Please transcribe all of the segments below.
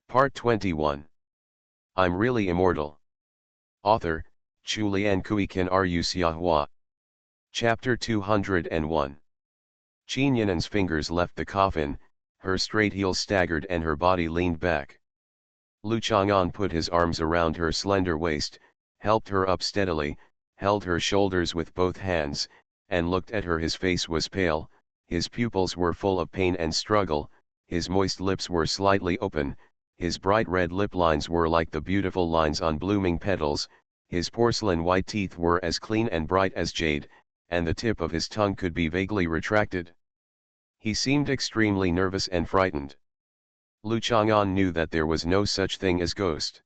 Part 21. I'm Really Immortal. Author, Chulian Kuikan Rusiahua. Chapter 201. Qin Yinan's fingers left the coffin, her straight heels staggered and her body leaned back. Lu Chang'an put his arms around her slender waist, helped her up steadily, held her shoulders with both hands, and looked at her. His face was pale, his pupils were full of pain and struggle, his moist lips were slightly open, his bright red lip lines were like the beautiful lines on blooming petals, his porcelain white teeth were as clean and bright as jade, and the tip of his tongue could be vaguely retracted. He seemed extremely nervous and frightened. Lu Chang'an knew that there was no such thing as ghost.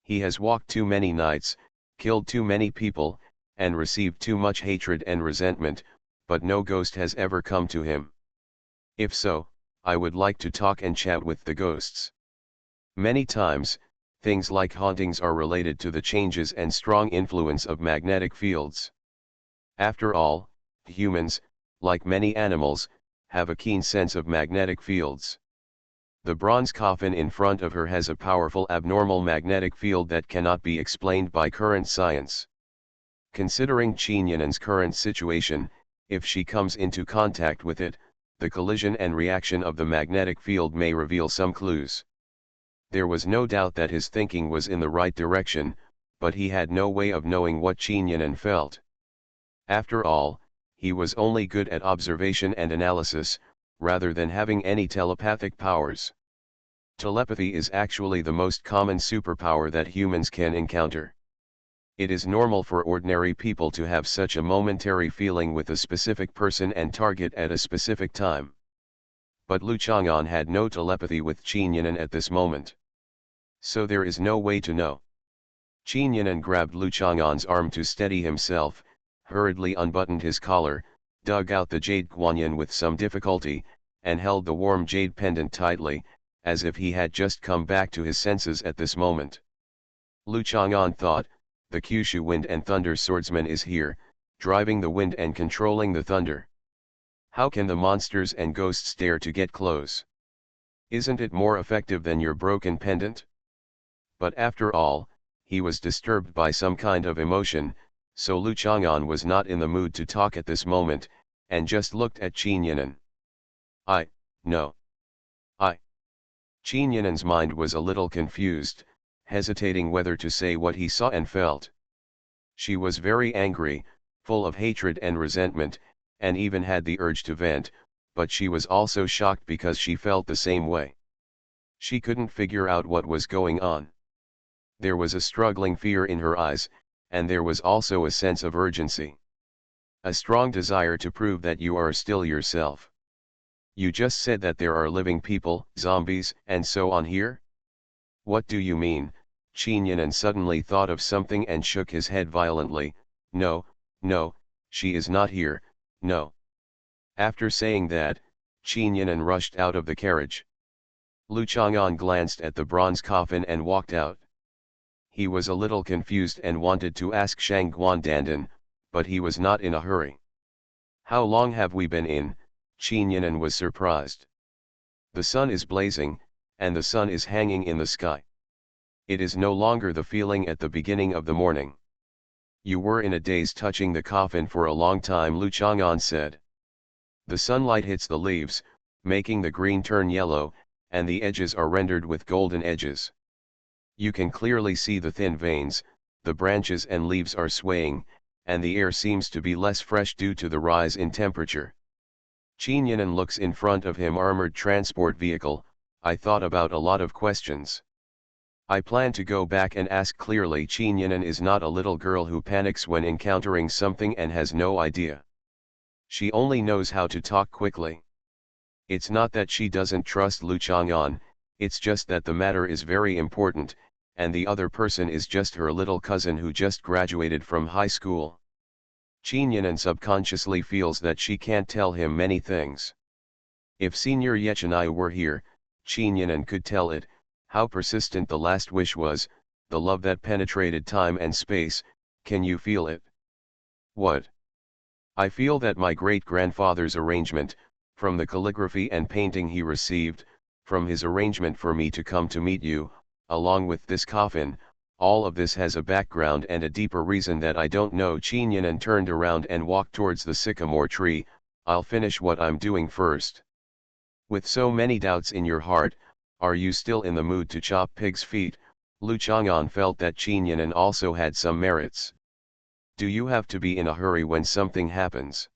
He has walked too many nights, killed too many people, and received too much hatred and resentment, but no ghost has ever come to him. If so, I would like to talk and chat with the ghosts. Many times, things like hauntings are related to the changes and strong influence of magnetic fields. After all, humans, like many animals, have a keen sense of magnetic fields. The bronze coffin in front of her has a powerful abnormal magnetic field that cannot be explained by current science. Considering Qin Yinan's current situation, if she comes into contact with it, the collision and reaction of the magnetic field may reveal some clues. There was no doubt that his thinking was in the right direction, but he had no way of knowing what Qin Yinan felt. After all, he was only good at observation and analysis, rather than having any telepathic powers. Telepathy is actually the most common superpower that humans can encounter. It is normal for ordinary people to have such a momentary feeling with a specific person and target at a specific time. But Lu Chang'an had no telepathy with Qin Yinan at this moment. So there is no way to know. Qin Yinan grabbed Lu Chang'an's arm to steady himself, hurriedly unbuttoned his collar, dug out the jade guanyin with some difficulty, and held the warm jade pendant tightly, as if he had just come back to his senses at this moment. Lu Chang'an thought, the Kyushu wind and thunder swordsman is here, driving the wind and controlling the thunder. How can the monsters and ghosts dare to get close? Isn't it more effective than your broken pendant? But after all, he was disturbed by some kind of emotion, so Lu Chang'an was not in the mood to talk at this moment, and just looked at Qin Yinan. No. Qin Yinan's mind was a little confused, hesitating whether to say what he saw and felt. She was very angry, full of hatred and resentment, and even had the urge to vent, but she was also shocked because she felt the same way. She couldn't figure out what was going on. There was a struggling fear in her eyes, and there was also a sense of urgency. A strong desire to prove that you are still yourself. You just said that there are living people, zombies, and so on here? What do you mean? Qin Yinan suddenly thought of something and shook his head violently. No, she is not here, no. After saying that, Qin Yinan rushed out of the carriage. Lu Chang'an glanced at the bronze coffin and walked out. He was a little confused and wanted to ask Shang Guandandan, but he was not in a hurry. How long have we been in? Qin Yinan was surprised. The sun is blazing, and the sun is hanging in the sky. It is no longer the feeling at the beginning of the morning. You were in a daze touching the coffin for a long time, Lu Chang'an said. The sunlight hits the leaves, making the green turn yellow, and the edges are rendered with golden edges. You can clearly see the thin veins, the branches and leaves are swaying, and the air seems to be less fresh due to the rise in temperature. Qin Yinan looks in front of him. Armored transport vehicle. I thought about a lot of questions. I plan to go back and ask clearly. Qin Yinan is not a little girl who panics when encountering something and has no idea. She only knows how to talk quickly. It's not that she doesn't trust Lu Chang'an, it's just that the matter is very important, and the other person is just her little cousin who just graduated from high school. Qin Yinan subconsciously feels that she can't tell him many things. If Senior Yechenai were here, Qin Yinan could tell it, how persistent the last wish was, the love that penetrated time and space. Can you feel it? What? I feel that my great-grandfather's arrangement, from the calligraphy and painting he received, from his arrangement for me to come to meet you, along with this coffin, all of this has a background and a deeper reason that I don't know. Chinyan turned around and walked towards the sycamore tree. I'll finish what I'm doing first. With so many doubts in your heart, are you still in the mood to chop pig's feet? Lu Chang'an felt that Chinyan also had some merits. Do you have to be in a hurry when something happens?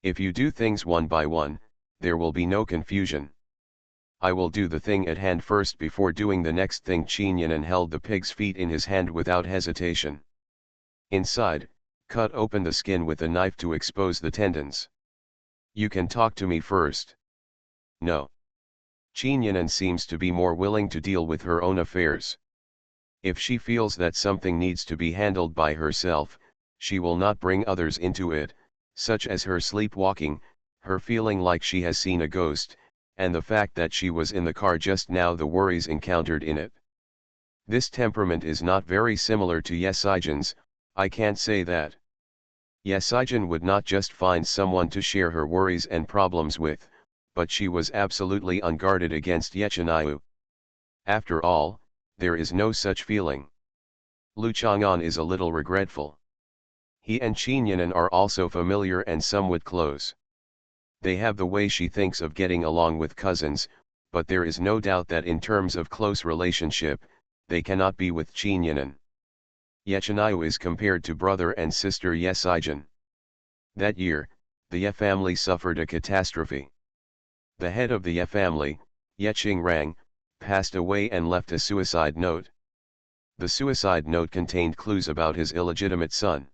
If you do things one by one, there will be no confusion. I will do the thing at hand first before doing the next thing. Chinyan held the pig's feet in his hand without hesitation. Inside, cut open the skin with a knife to expose the tendons. You can talk to me first. No. Chinyan seems to be more willing to deal with her own affairs. If she feels that something needs to be handled by herself, she will not bring others into it, such as her sleepwalking, her feeling like she has seen a ghost, and the fact that she was in the car just now, the worries encountered in it. This temperament is not very similar to Yesaijan's, I can't say that. Yesaijan would not just find someone to share her worries and problems with, but she was absolutely unguarded against Yechinayu. After all, there is no such feeling. Lu Chang'an is a little regretful. He and Chinyan are also familiar and somewhat close. They have the way she thinks of getting along with cousins, but there is no doubt that in terms of close relationship, they cannot be with Chinyan. Yechinayu is compared to brother and sister Yesaijan. That year, the Ye family suffered a catastrophe. The head of the Ye family, Yeching passed away and left a suicide note. The suicide note contained clues about his illegitimate son.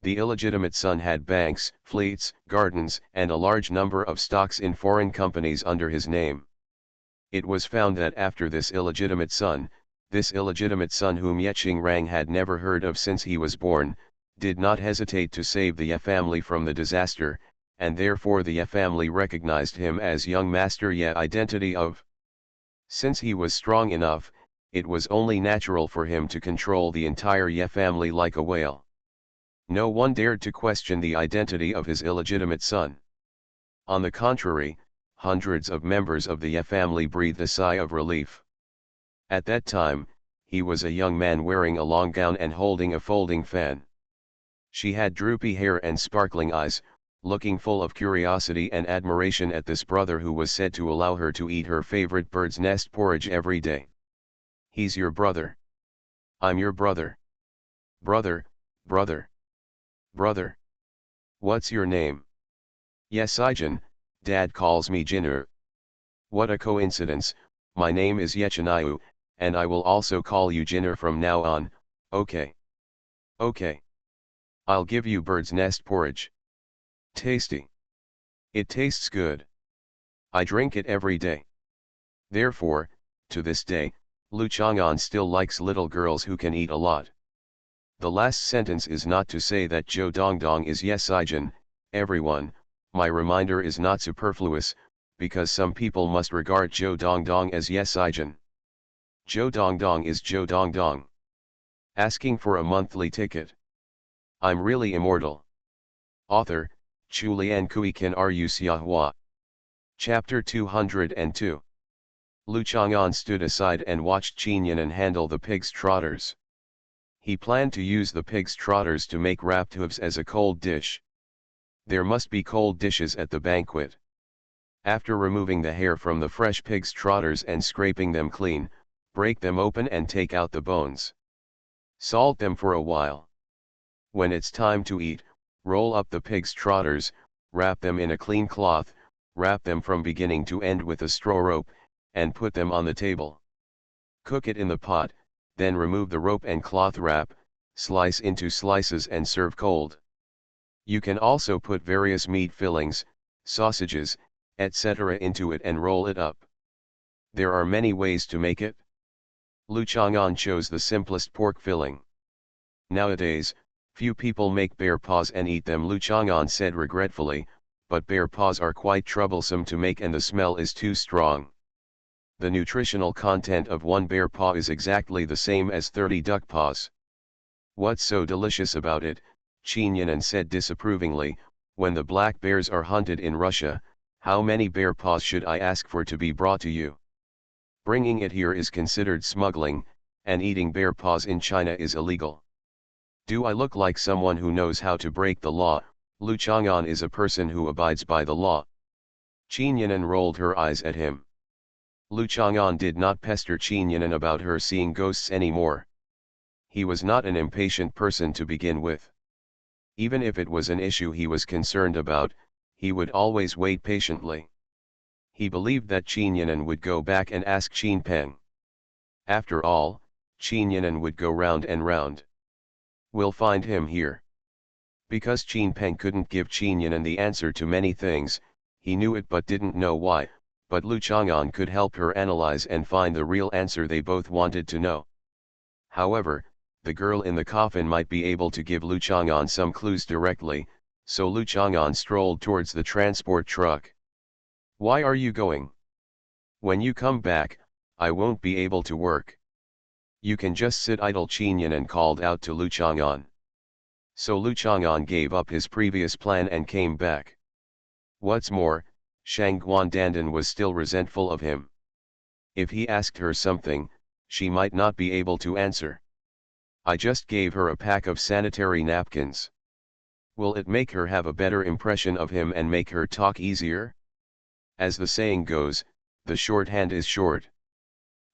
The illegitimate son had banks, fleets, gardens, and a large number of stocks in foreign companies under his name. It was found that after this illegitimate son whom Yeching had never heard of since he was born, did not hesitate to save the Ye family from the disaster, and therefore the Ye family recognized him as young Master Ye identity of. Since he was strong enough, it was only natural for him to control the entire Ye family like a whale. No one dared to question the identity of his illegitimate son. On the contrary, hundreds of members of the Ye family breathed a sigh of relief. At that time, he was a young man wearing a long gown and holding a folding fan. She had droopy hair and sparkling eyes, looking full of curiosity and admiration at this brother who was said to allow her to eat her favorite bird's nest porridge every day. He's your brother. I'm your brother. Brother, brother. Brother. What's your name? Yesaijan, Dad calls me Jinur. What a coincidence, my name is Yechinayu, and I will also call you Jinur from now on, okay. Okay. I'll give you bird's nest porridge. Tasty. It tastes good. I drink it every day. Therefore, to this day, Lu Chang'an still likes little girls who can eat a lot. The last sentence is not to say that Zhou Dongdong is Yesaijan, everyone, my reminder is not superfluous, because some people must regard Zhou Dongdong as Yesaijan. Zhou Dongdong is Zhou Dongdong. Asking for a monthly ticket. I'm really immortal. Author, Chulian Kui Kan Ru Xiahua. Chapter 202. Lu Chang'an stood aside and watched Chinyan handle the pig's trotters. He planned to use the pig's trotters to make wrapped hooves as a cold dish. There must be cold dishes at the banquet. After removing the hair from the fresh pig's trotters and scraping them clean, break them open and take out the bones. Salt them for a while. When it's time to eat, roll up the pig's trotters, wrap them in a clean cloth, wrap them from beginning to end with a straw rope, and put them on the table. Cook it in the pot, then remove the rope and cloth wrap, slice into slices and serve cold. You can also put various meat fillings, sausages, etc. into it and roll it up. There are many ways to make it. Lu Chang'an chose the simplest pork filling. Nowadays, few people make bear paws and eat them, Lu Chang'an said regretfully, but bear paws are quite troublesome to make and the smell is too strong. The nutritional content of one bear paw is exactly the same as 30 duck paws. What's so delicious about it? Chinyan said disapprovingly, when the black bears are hunted in Russia, How many bear paws should I ask for to be brought to you? Bringing it here is considered smuggling, and eating bear paws in China is illegal. Do I look like someone who knows how to break the law? Lu Chang'an is a person who abides by the law. Qin Yan'an rolled her eyes at him. Lu Chang'an did not pester Qin Yan'an about her seeing ghosts anymore. He was not an impatient person to begin with. Even if it was an issue he was concerned about, he would always wait patiently. He believed that Qin Yan'an would go back and ask Qin Peng. After all, Qin Yan'an would go round and round. We'll find him here. Because Qin Peng couldn't give Qin Yan'an the answer to many things, he knew it but didn't know why, but Lu Chang'an could help her analyze and find the real answer they both wanted to know. However, the girl in the coffin might be able to give Lu Chang'an some clues directly, so Lu Chang'an strolled towards the transport truck. Why are you going? When you come back, I won't be able to work. You can just sit idle, Qin Yan'an called out to Lu Chang'an. So Lu Chang'an gave up his previous plan and came back. What's more, Shang Guandandan was still resentful of him. If he asked her something, she might not be able to answer. I just gave her a pack of sanitary napkins. Will it make her have a better impression of him and make her talk easier? As the saying goes, the shorthand is short.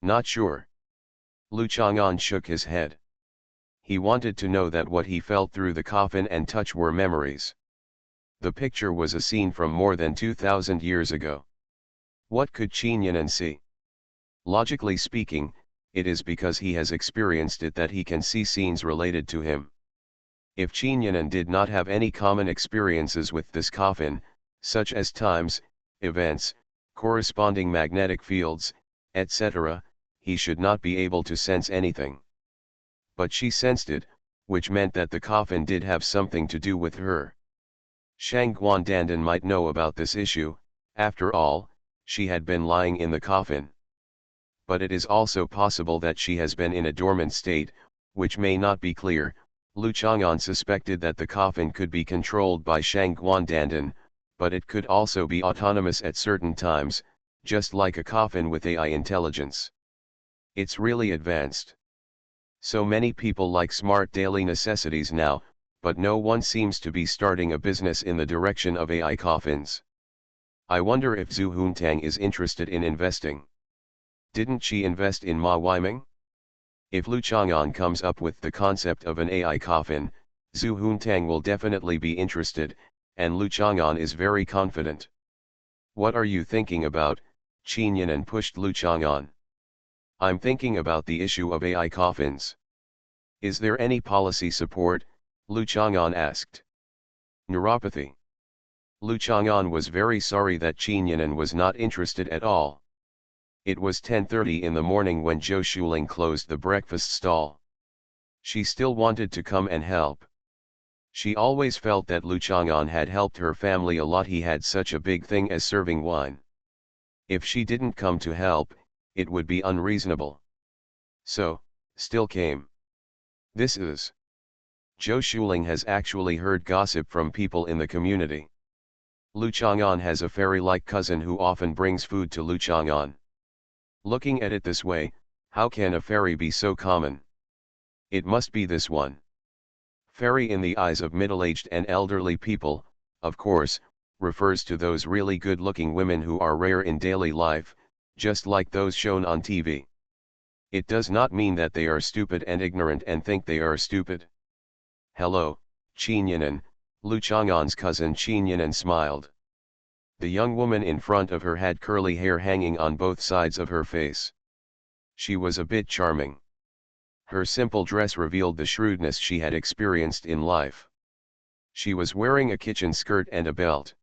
Not sure. Lu Chang'an shook his head. He wanted to know that what he felt through the coffin and touch were memories. The picture was a scene from more than 2,000 years ago. What could Qin Yan'an see? Logically speaking, it is because he has experienced it that he can see scenes related to him. If Qin Yan'an did not have any common experiences with this coffin, such as times, events, corresponding magnetic fields, etc., he should not be able to sense anything. But she sensed it, which meant that the coffin did have something to do with her. Shang Guandandan might know about this issue, after all, she had been lying in the coffin. But it is also possible that she has been in a dormant state, which may not be clear. Lu Chang'an suspected that the coffin could be controlled by Shang Guandandan, but it could also be autonomous at certain times, just like a coffin with AI intelligence. It's really advanced. So many people like smart daily necessities now, but no one seems to be starting a business in the direction of AI coffins. I wonder if Zhu Huntang is interested in investing. Didn't she invest in Ma Weiming? If Lu Chang'an comes up with the concept of an AI coffin, Zhu Huntang will definitely be interested, and Lu Chang'an is very confident. What are you thinking about? Qin Yan'an pushed Lu Chang'an. I'm thinking about the issue of AI coffins. Is there any policy support? Lu Chang'an asked. Neuropathy. Lu Chang'an was very sorry that Qin Yan'an was not interested at all. It was 10:30 in the morning when Zhou Shuling closed the breakfast stall. She still wanted to come and help. She always felt that Lu Chang'an had helped her family a lot. He had such a big thing as serving wine. If she didn't come to help, it would be unreasonable. So, still came. This is. Zhou Shuling has actually heard gossip from people in the community. Lu Chang'an has a fairy-like cousin who often brings food to Lu Chang'an. Looking at it this way, how can a fairy be so common? It must be this one. Fairy in the eyes of middle-aged and elderly people, of course, refers to those really good-looking women who are rare in daily life, just like those shown on TV. It does not mean that they are stupid and ignorant and think they are stupid. Hello, Qin Yan'an, Lu Chang'an's cousin Qin Yan'an smiled. The young woman in front of her had curly hair hanging on both sides of her face. She was a bit charming. Her simple dress revealed the shrewdness she had experienced in life. She was wearing a kitchen skirt and a belt.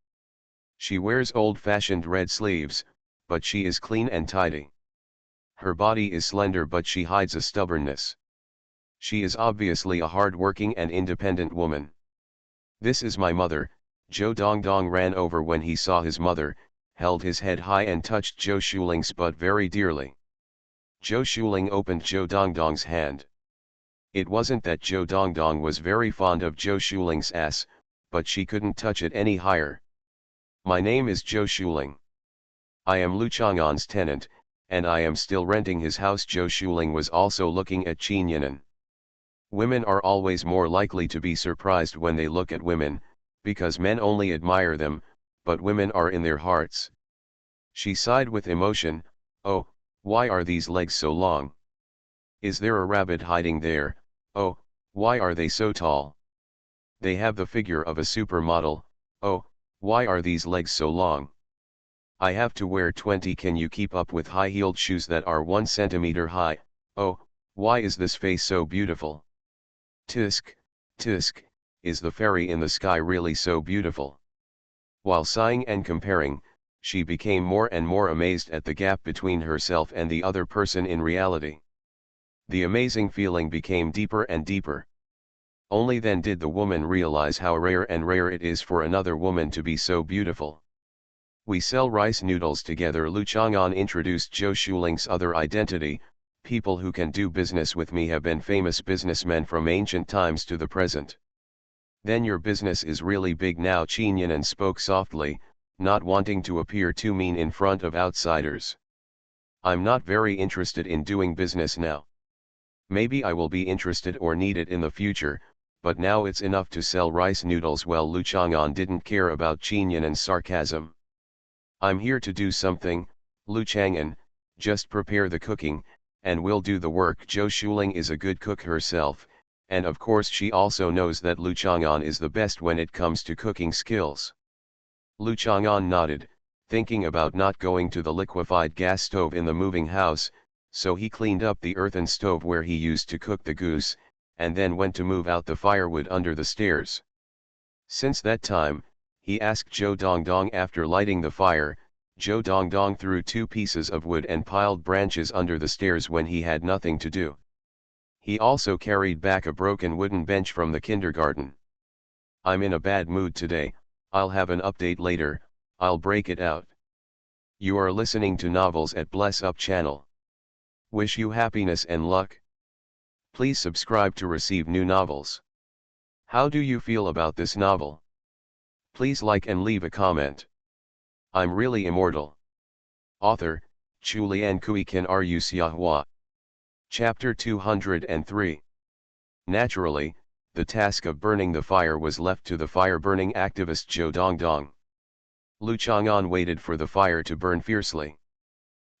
She wears old-fashioned red sleeves, but she is clean and tidy. Her body is slender but she hides a stubbornness. She is obviously a hard-working and independent woman. This is my mother. Zhou Dongdong ran over when he saw his mother, held his head high and touched Zhou Shuling's butt very dearly. Zhou Shuling opened Zhou Dongdong's hand. It wasn't that Zhou Dongdong was very fond of Zhou Shuling's ass, but she couldn't touch it any higher. My name is Zhou Shuling. I am Lu Chang'an's tenant, and I am still renting his house. Zhou Shuling was also looking at Qin Yinan. Women are always more likely to be surprised when they look at women, because men only admire them, but women are in their hearts. She sighed with emotion. Oh, why are these legs so long? Is there a rabbit hiding there? Oh, why are they so tall? They have the figure of a supermodel. Oh, why are these legs so long? I have to wear 20. Can you keep up with high-heeled shoes that are 1 centimeter high? Oh, why is this face so beautiful? Tisk, tisk, is the fairy in the sky really so beautiful? While sighing and comparing, she became more and more amazed at the gap between herself and the other person in reality. The amazing feeling became deeper and deeper. Only then did the woman realize how rare and rare it is for another woman to be so beautiful. We sell rice noodles together. Lu Chang'an introduced Zhou Shuling's other identity. People who can do business with me have been famous businessmen from ancient times to the present. Then your business is really big now. Qin Yinan spoke softly, not wanting to appear too mean in front of outsiders. I'm not very interested in doing business now. Maybe I will be interested or need it in the future, but now it's enough to sell rice noodles. Well, Lu Chang'an didn't care about Qin Yinan's sarcasm. I'm here to do something, Lu Chang'an, just prepare the cooking, and we'll do the work. Zhou Shuling is a good cook herself, and of course she also knows that Lu Chang'an is the best when it comes to cooking skills. Lu Chang'an nodded, thinking about not going to the liquefied gas stove in the moving house, so he cleaned up the earthen stove where he used to cook the goose, and then went to move out the firewood under the stairs. Since that time, he asked Zhou Dongdong. After lighting the fire, Zhou Dongdong threw 2 pieces of wood and piled branches under the stairs when he had nothing to do. He also carried back a broken wooden bench from the kindergarten. I'm in a bad mood today, I'll have an update later, I'll break it out. You are listening to Novels at Bless Up channel. Wish you happiness and luck. Please subscribe to receive new novels. How do you feel about this novel? Please like and leave a comment. I'm really immortal. Author, Chulian Kuikan Ru Xiahua. Chapter 203. Naturally, the task of burning the fire was left to the fire-burning activist Zhou Dongdong. Lu Chang'an waited for the fire to burn fiercely.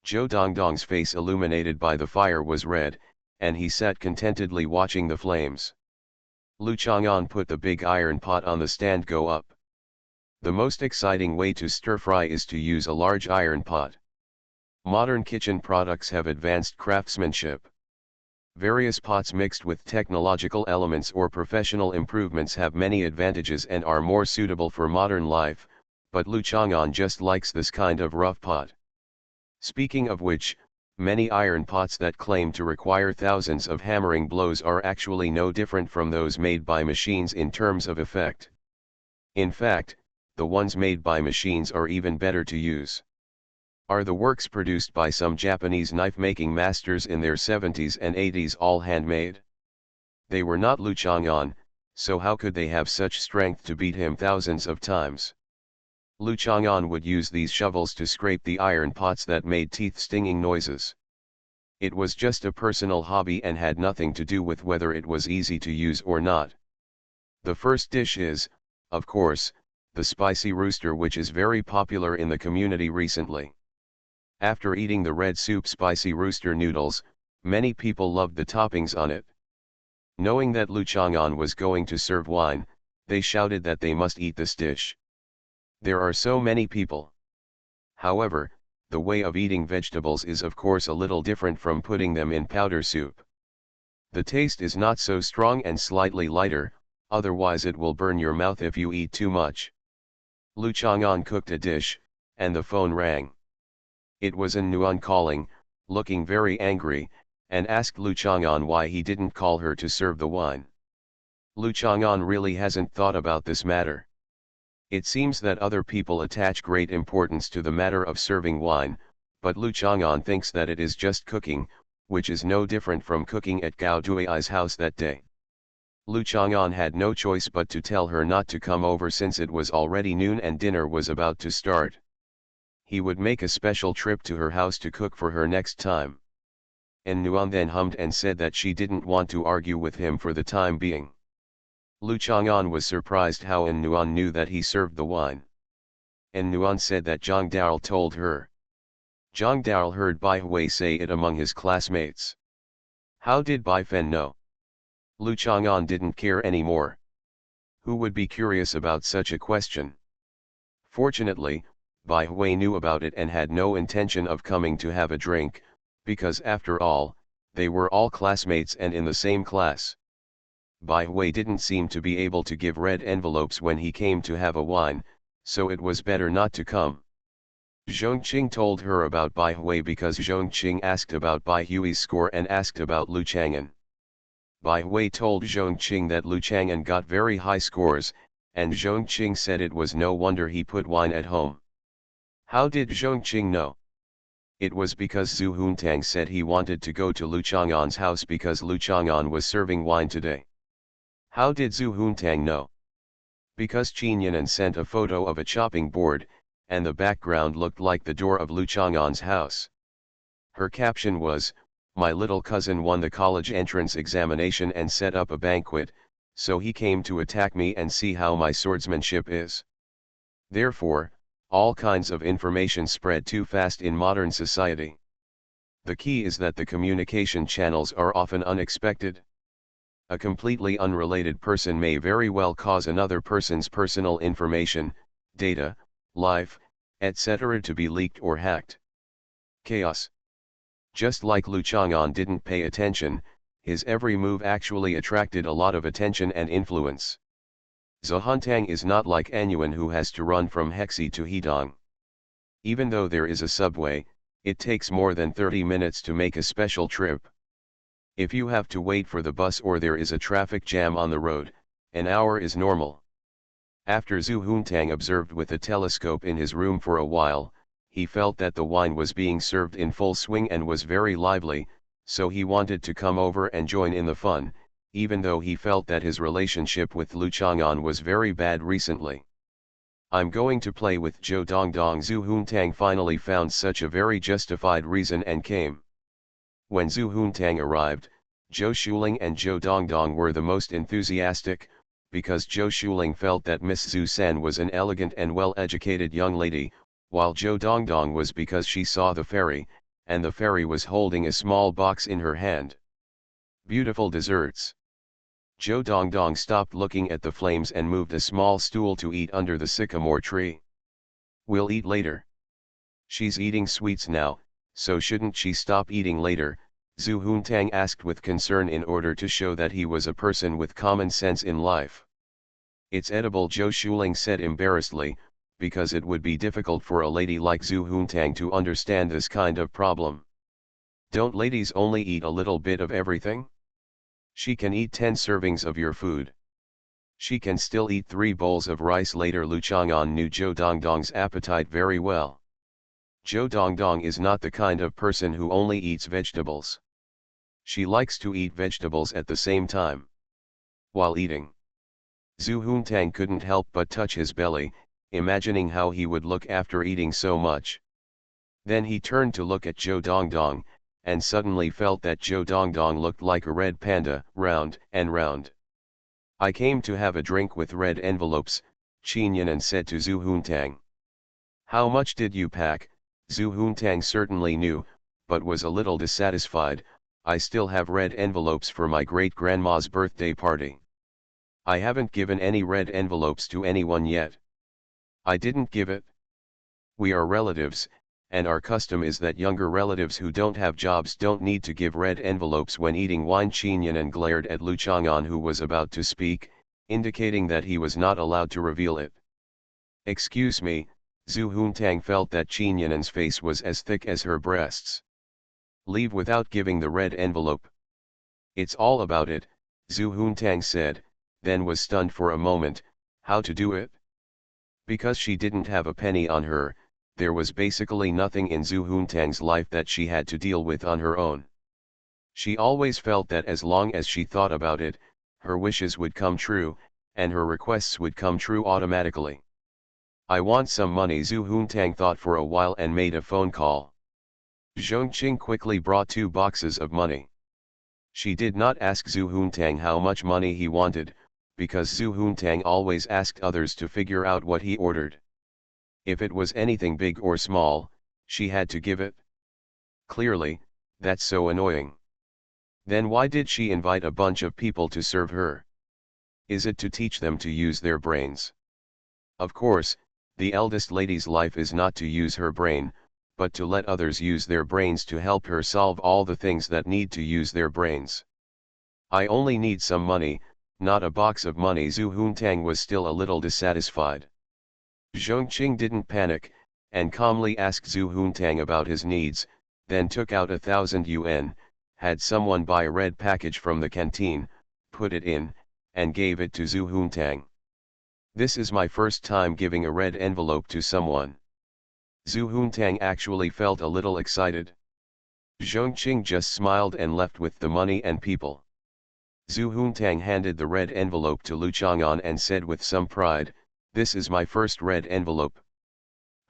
Zhou Dongdong's face illuminated by the fire was red, and he sat contentedly watching the flames. Lu Chang'an put the big iron pot on the stand. Go up. The most exciting way to stir-fry is to use a large iron pot. Modern kitchen products have advanced craftsmanship. Various pots mixed with technological elements or professional improvements have many advantages and are more suitable for modern life, but Lu Chang'an just likes this kind of rough pot. Speaking of which, many iron pots that claim to require thousands of hammering blows are actually no different from those made by machines in terms of effect. In fact, the ones made by machines are even better to use. Are the works produced by some Japanese knife-making masters in their 70s and 80s all handmade? They were not Lu Chang'an, so how could they have such strength to beat him thousands of times? Lu Chang'an would use these shovels to scrape the iron pots that made teeth-stinging noises. It was just a personal hobby and had nothing to do with whether it was easy to use or not. The first dish is, of course, the spicy rooster, which is very popular in the community recently. After eating the red soup spicy rooster noodles, many people loved the toppings on it. Knowing that Lu Chang'an was going to serve wine, they shouted that they must eat this dish. There are so many people. However, the way of eating vegetables is of course a little different from putting them in powder soup. The taste is not so strong and slightly lighter, otherwise it will burn your mouth if you eat too much. Lu Chang'an cooked a dish, and the phone rang. It was An Nuan calling, looking very angry, and asked Lu Chang'an why he didn't call her to serve the wine. Lu Chang'an really hasn't thought about this matter. It seems that other people attach great importance to the matter of serving wine, but Lu Chang'an thinks that it is just cooking, which is no different from cooking at Gao Dui's house that day. Lu Chang'an had no choice but to tell her not to come over since it was already noon and dinner was about to start. He would make a special trip to her house to cook for her next time. En Nuan then hummed and said that she didn't want to argue with him for the time being. Lu Chang'an was surprised how En Nuan knew that he served the wine. En Nuan said that Zhang Dao told her. Zhang Dao heard Bai Hui say it among his classmates. How did Bai Fen know? Lu Chang'an didn't care anymore. Who would be curious about such a question? Fortunately, Bai Hui knew about it and had no intention of coming to have a drink, because after all, they were all classmates and in the same class. Bai Hui didn't seem to be able to give red envelopes when he came to have a wine, so it was better not to come. Zhongqing told her about Bai Hui because Zhongqing asked about Bai Hui's score and asked about Lu Chang'an. Bai Hui told Zhongqing that Lu Chang'an got very high scores, and Zhongqing said it was no wonder he put wine at home. How did Zhongqing know? It was because Zhu Huntang said he wanted to go to Lu Chang'an's house because Lu Chang'an was serving wine today. How did Zhu Huntang know? Because Qin Yanan sent a photo of a chopping board, and the background looked like the door of Lu Chang'an's house. Her caption was, "My little cousin won the college entrance examination and set up a banquet, so he came to attack me and see how my swordsmanship is." Therefore, all kinds of information spread too fast in modern society. The key is that the communication channels are often unexpected. A completely unrelated person may very well cause another person's personal information, data, life, etc. to be leaked or hacked. Chaos. Just like Lu Chang'an didn't pay attention, his every move actually attracted a lot of attention and influence. Zhu Huntang is not like Anyuan who has to run from Hexi to Hedong. Even though there is a subway, it takes more than 30 minutes to make a special trip. If you have to wait for the bus or there is a traffic jam on the road, an hour is normal. After Zhu Huntang observed with a telescope in his room for a while, he felt that the wine was being served in full swing and was very lively, so he wanted to come over and join in the fun, even though he felt that his relationship with Lu Chang'an was very bad recently. "I'm going to play with Zhou Dongdong." Zhu Huntang finally found such a very justified reason and came. When Zhu Huntang arrived, Zhou Shuling and Zhou Dongdong were the most enthusiastic, because Zhou Shuling felt that Miss Zhu San was an elegant and well-educated young lady, while Zhou Dongdong was because she saw the fairy, and the fairy was holding a small box in her hand. Beautiful desserts. Zhou Dongdong stopped looking at the flames and moved a small stool to eat under the sycamore tree. "We'll eat later." "She's eating sweets now, so shouldn't she stop eating later?" Zhu Huntang asked with concern in order to show that he was a person with common sense in life. "It's edible," Zhou Shuling said embarrassedly, because it would be difficult for a lady like Zhu Huntang to understand this kind of problem. "Don't ladies only eat a little bit of everything? She can eat 10 servings of your food. She can still eat 3 bowls of rice later." Lu Chang'an knew Zhou Dongdong's appetite very well. Zhou Dongdong is not the kind of person who only eats vegetables. She likes to eat vegetables at the same time. While eating, Zhu Huntang couldn't help but touch his belly, imagining how he would look after eating so much. Then he turned to look at Zhou Dongdong, and suddenly felt that Zhou Dongdong looked like a red panda, round and round. "I came to have a drink with red envelopes," Qin Yanan said to Zhu Huntang. "How much did you pack?" Zhu Huntang certainly knew, but was a little dissatisfied. "I still have red envelopes for my great-grandma's birthday party. I haven't given any red envelopes to anyone yet." "I didn't give it. We are relatives, and our custom is that younger relatives who don't have jobs don't need to give red envelopes when eating wine." Qin Yanan glared at Lu Chang'an, who was about to speak, indicating that he was not allowed to reveal it. "Excuse me." Zhu Huntang felt that Qin Yanan's face was as thick as her breasts. "Leave without giving the red envelope." "It's all about it," Zhu Huntang said, then was stunned for a moment. How to do it? Because she didn't have a penny on her, there was basically nothing in Zhu Huntang's life that she had to deal with on her own. She always felt that as long as she thought about it, her wishes would come true, and her requests would come true automatically. I want some money. Zhu Huntang thought for a while and made a phone call. Zhongqing quickly brought 2 boxes of money. She did not ask Zhu Huntang how much money he wanted, because Zhu Huntang always asked others to figure out what he ordered. If it was anything big or small, she had to give it. Clearly, that's so annoying. Then why did she invite a bunch of people to serve her? Is it to teach them to use their brains? Of course, the eldest lady's life is not to use her brain, but to let others use their brains to help her solve all the things that need to use their brains. I only need some money, not a box of money. Zhu Huntang was still a little dissatisfied. Zhongqing didn't panic, and calmly asked Zhu Huntang about his needs, then took out 1,000 yuan, had someone buy a red package from the canteen, put it in, and gave it to Zhu Huntang. This is my first time giving a red envelope to someone. Zhu Huntang actually felt a little excited. Zhongqing just smiled and left with the money and people. Zhu Huntang handed the red envelope to Lu Chang'an and said with some pride, "This is my first red envelope."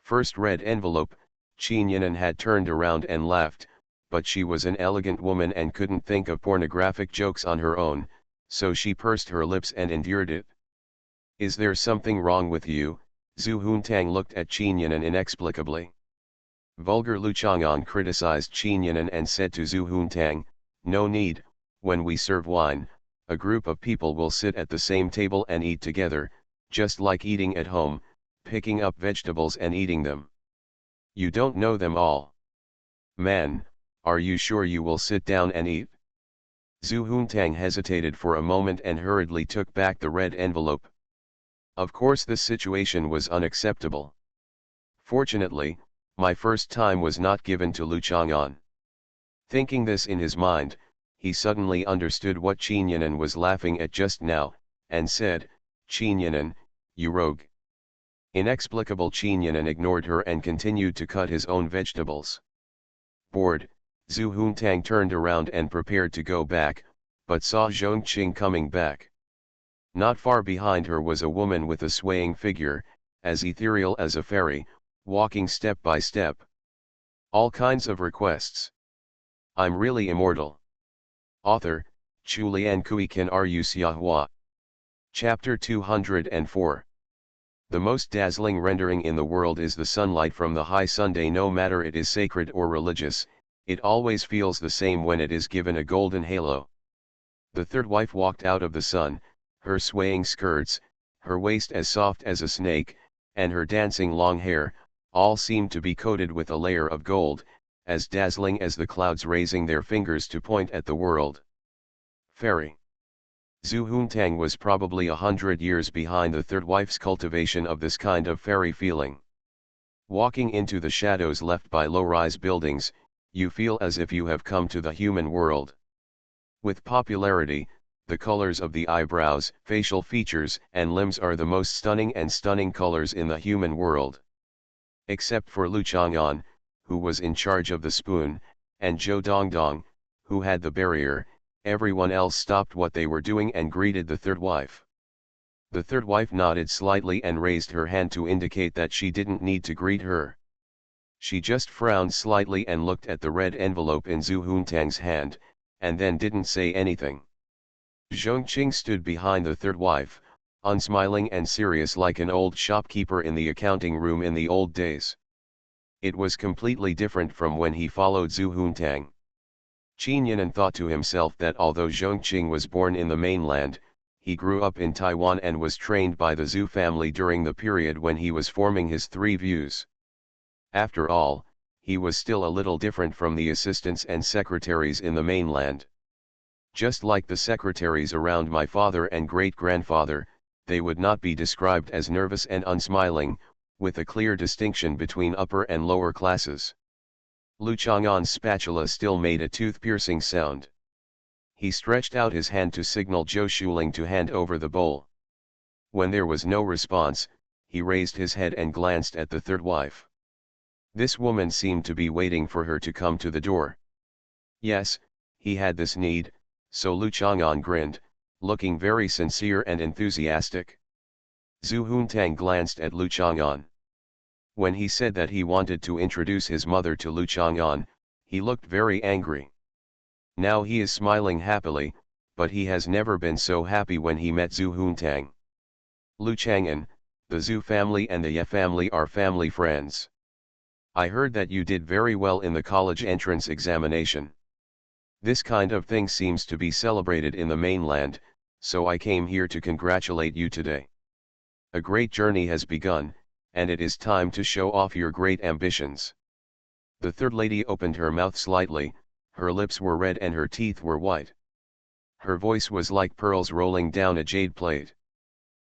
First red envelope. Qin Yinan had turned around and laughed, but she was an elegant woman and couldn't think of pornographic jokes on her own, so she pursed her lips and endured it. "Is there something wrong with you?" Zhu Huntang looked at Qin Yinan inexplicably. Vulgar Lu Chang'an criticized Qin Yinan and said to Zhu Huntang, "No need, when we serve wine, a group of people will sit at the same table and eat together, just like eating at home, picking up vegetables and eating them. You don't know them all. Man, are you sure you will sit down and eat?" Zhu Huntang hesitated for a moment and hurriedly took back the red envelope. Of course this situation was unacceptable. Fortunately, my first time was not given to Lu Chang'an. Thinking this in his mind, he suddenly understood what Qin Yinan was laughing at just now, and said, "Qin Yinan, you rogue." Inexplicable Qin Yinan ignored her and continued to cut his own vegetables. Bored, Zhu Huntang turned around and prepared to go back, but saw Zhongqing coming back. Not far behind her was a woman with a swaying figure, as ethereal as a fairy, walking step by step. All kinds of requests. I'm really immortal. Author, Chulian Kui Kan Ru Xiahua. Chapter 204. The most dazzling rendering in the world is the sunlight from the high Sunday. No matter it is sacred or religious, it always feels the same when it is given a golden halo. The third wife walked out of the sun, her swaying skirts, her waist as soft as a snake, and her dancing long hair, all seemed to be coated with a layer of gold, as dazzling as the clouds raising their fingers to point at the world. Fairy. Zhu Huntang was probably 100 years behind the third wife's cultivation of this kind of fairy feeling. Walking into the shadows left by low-rise buildings, you feel as if you have come to the human world. With popularity, the colors of the eyebrows, facial features, and limbs are the most stunning colors in the human world. Except for Lu Chang'an, who was in charge of the spoon, and Zhou Dongdong, who had the barrier, everyone else stopped what they were doing and greeted the third wife. The third wife nodded slightly and raised her hand to indicate that she didn't need to greet her. She just frowned slightly and looked at the red envelope in Zhu Huntang's hand, and then didn't say anything. Zhongqing stood behind the third wife, unsmiling and serious like an old shopkeeper in the accounting room in the old days. It was completely different from when he followed Zhu Huntang. Qin Yinan thought to himself that although Zhongqing was born in the mainland, he grew up in Taiwan and was trained by the Zhu family during the period when he was forming his three views. After all, he was still a little different from the assistants and secretaries in the mainland. Just like the secretaries around my father and great-grandfather, they would not be described as nervous and unsmiling, with a clear distinction between upper and lower classes. Lu Chang'an's spatula still made a tooth-piercing sound. He stretched out his hand to signal Zhou Shuling to hand over the bowl. When there was no response, he raised his head and glanced at the third wife. This woman seemed to be waiting for her to come to the door. Yes, he had this need, so Lu Chang'an grinned, looking very sincere and enthusiastic. Zhu Huntang glanced at Lu Chang'an. When he said that he wanted to introduce his mother to Lu Chang'an, he looked very angry. Now he is smiling happily, but he has never been so happy when he met Zhu Huntang. Lu Chang'an, the Zhu family and the Ye family are family friends. I heard that you did very well in the college entrance examination. This kind of thing seems to be celebrated in the mainland, so I came here to congratulate you today. A great journey has begun, and it is time to show off your great ambitions. The third lady opened her mouth slightly, her lips were red and her teeth were white. Her voice was like pearls rolling down a jade plate.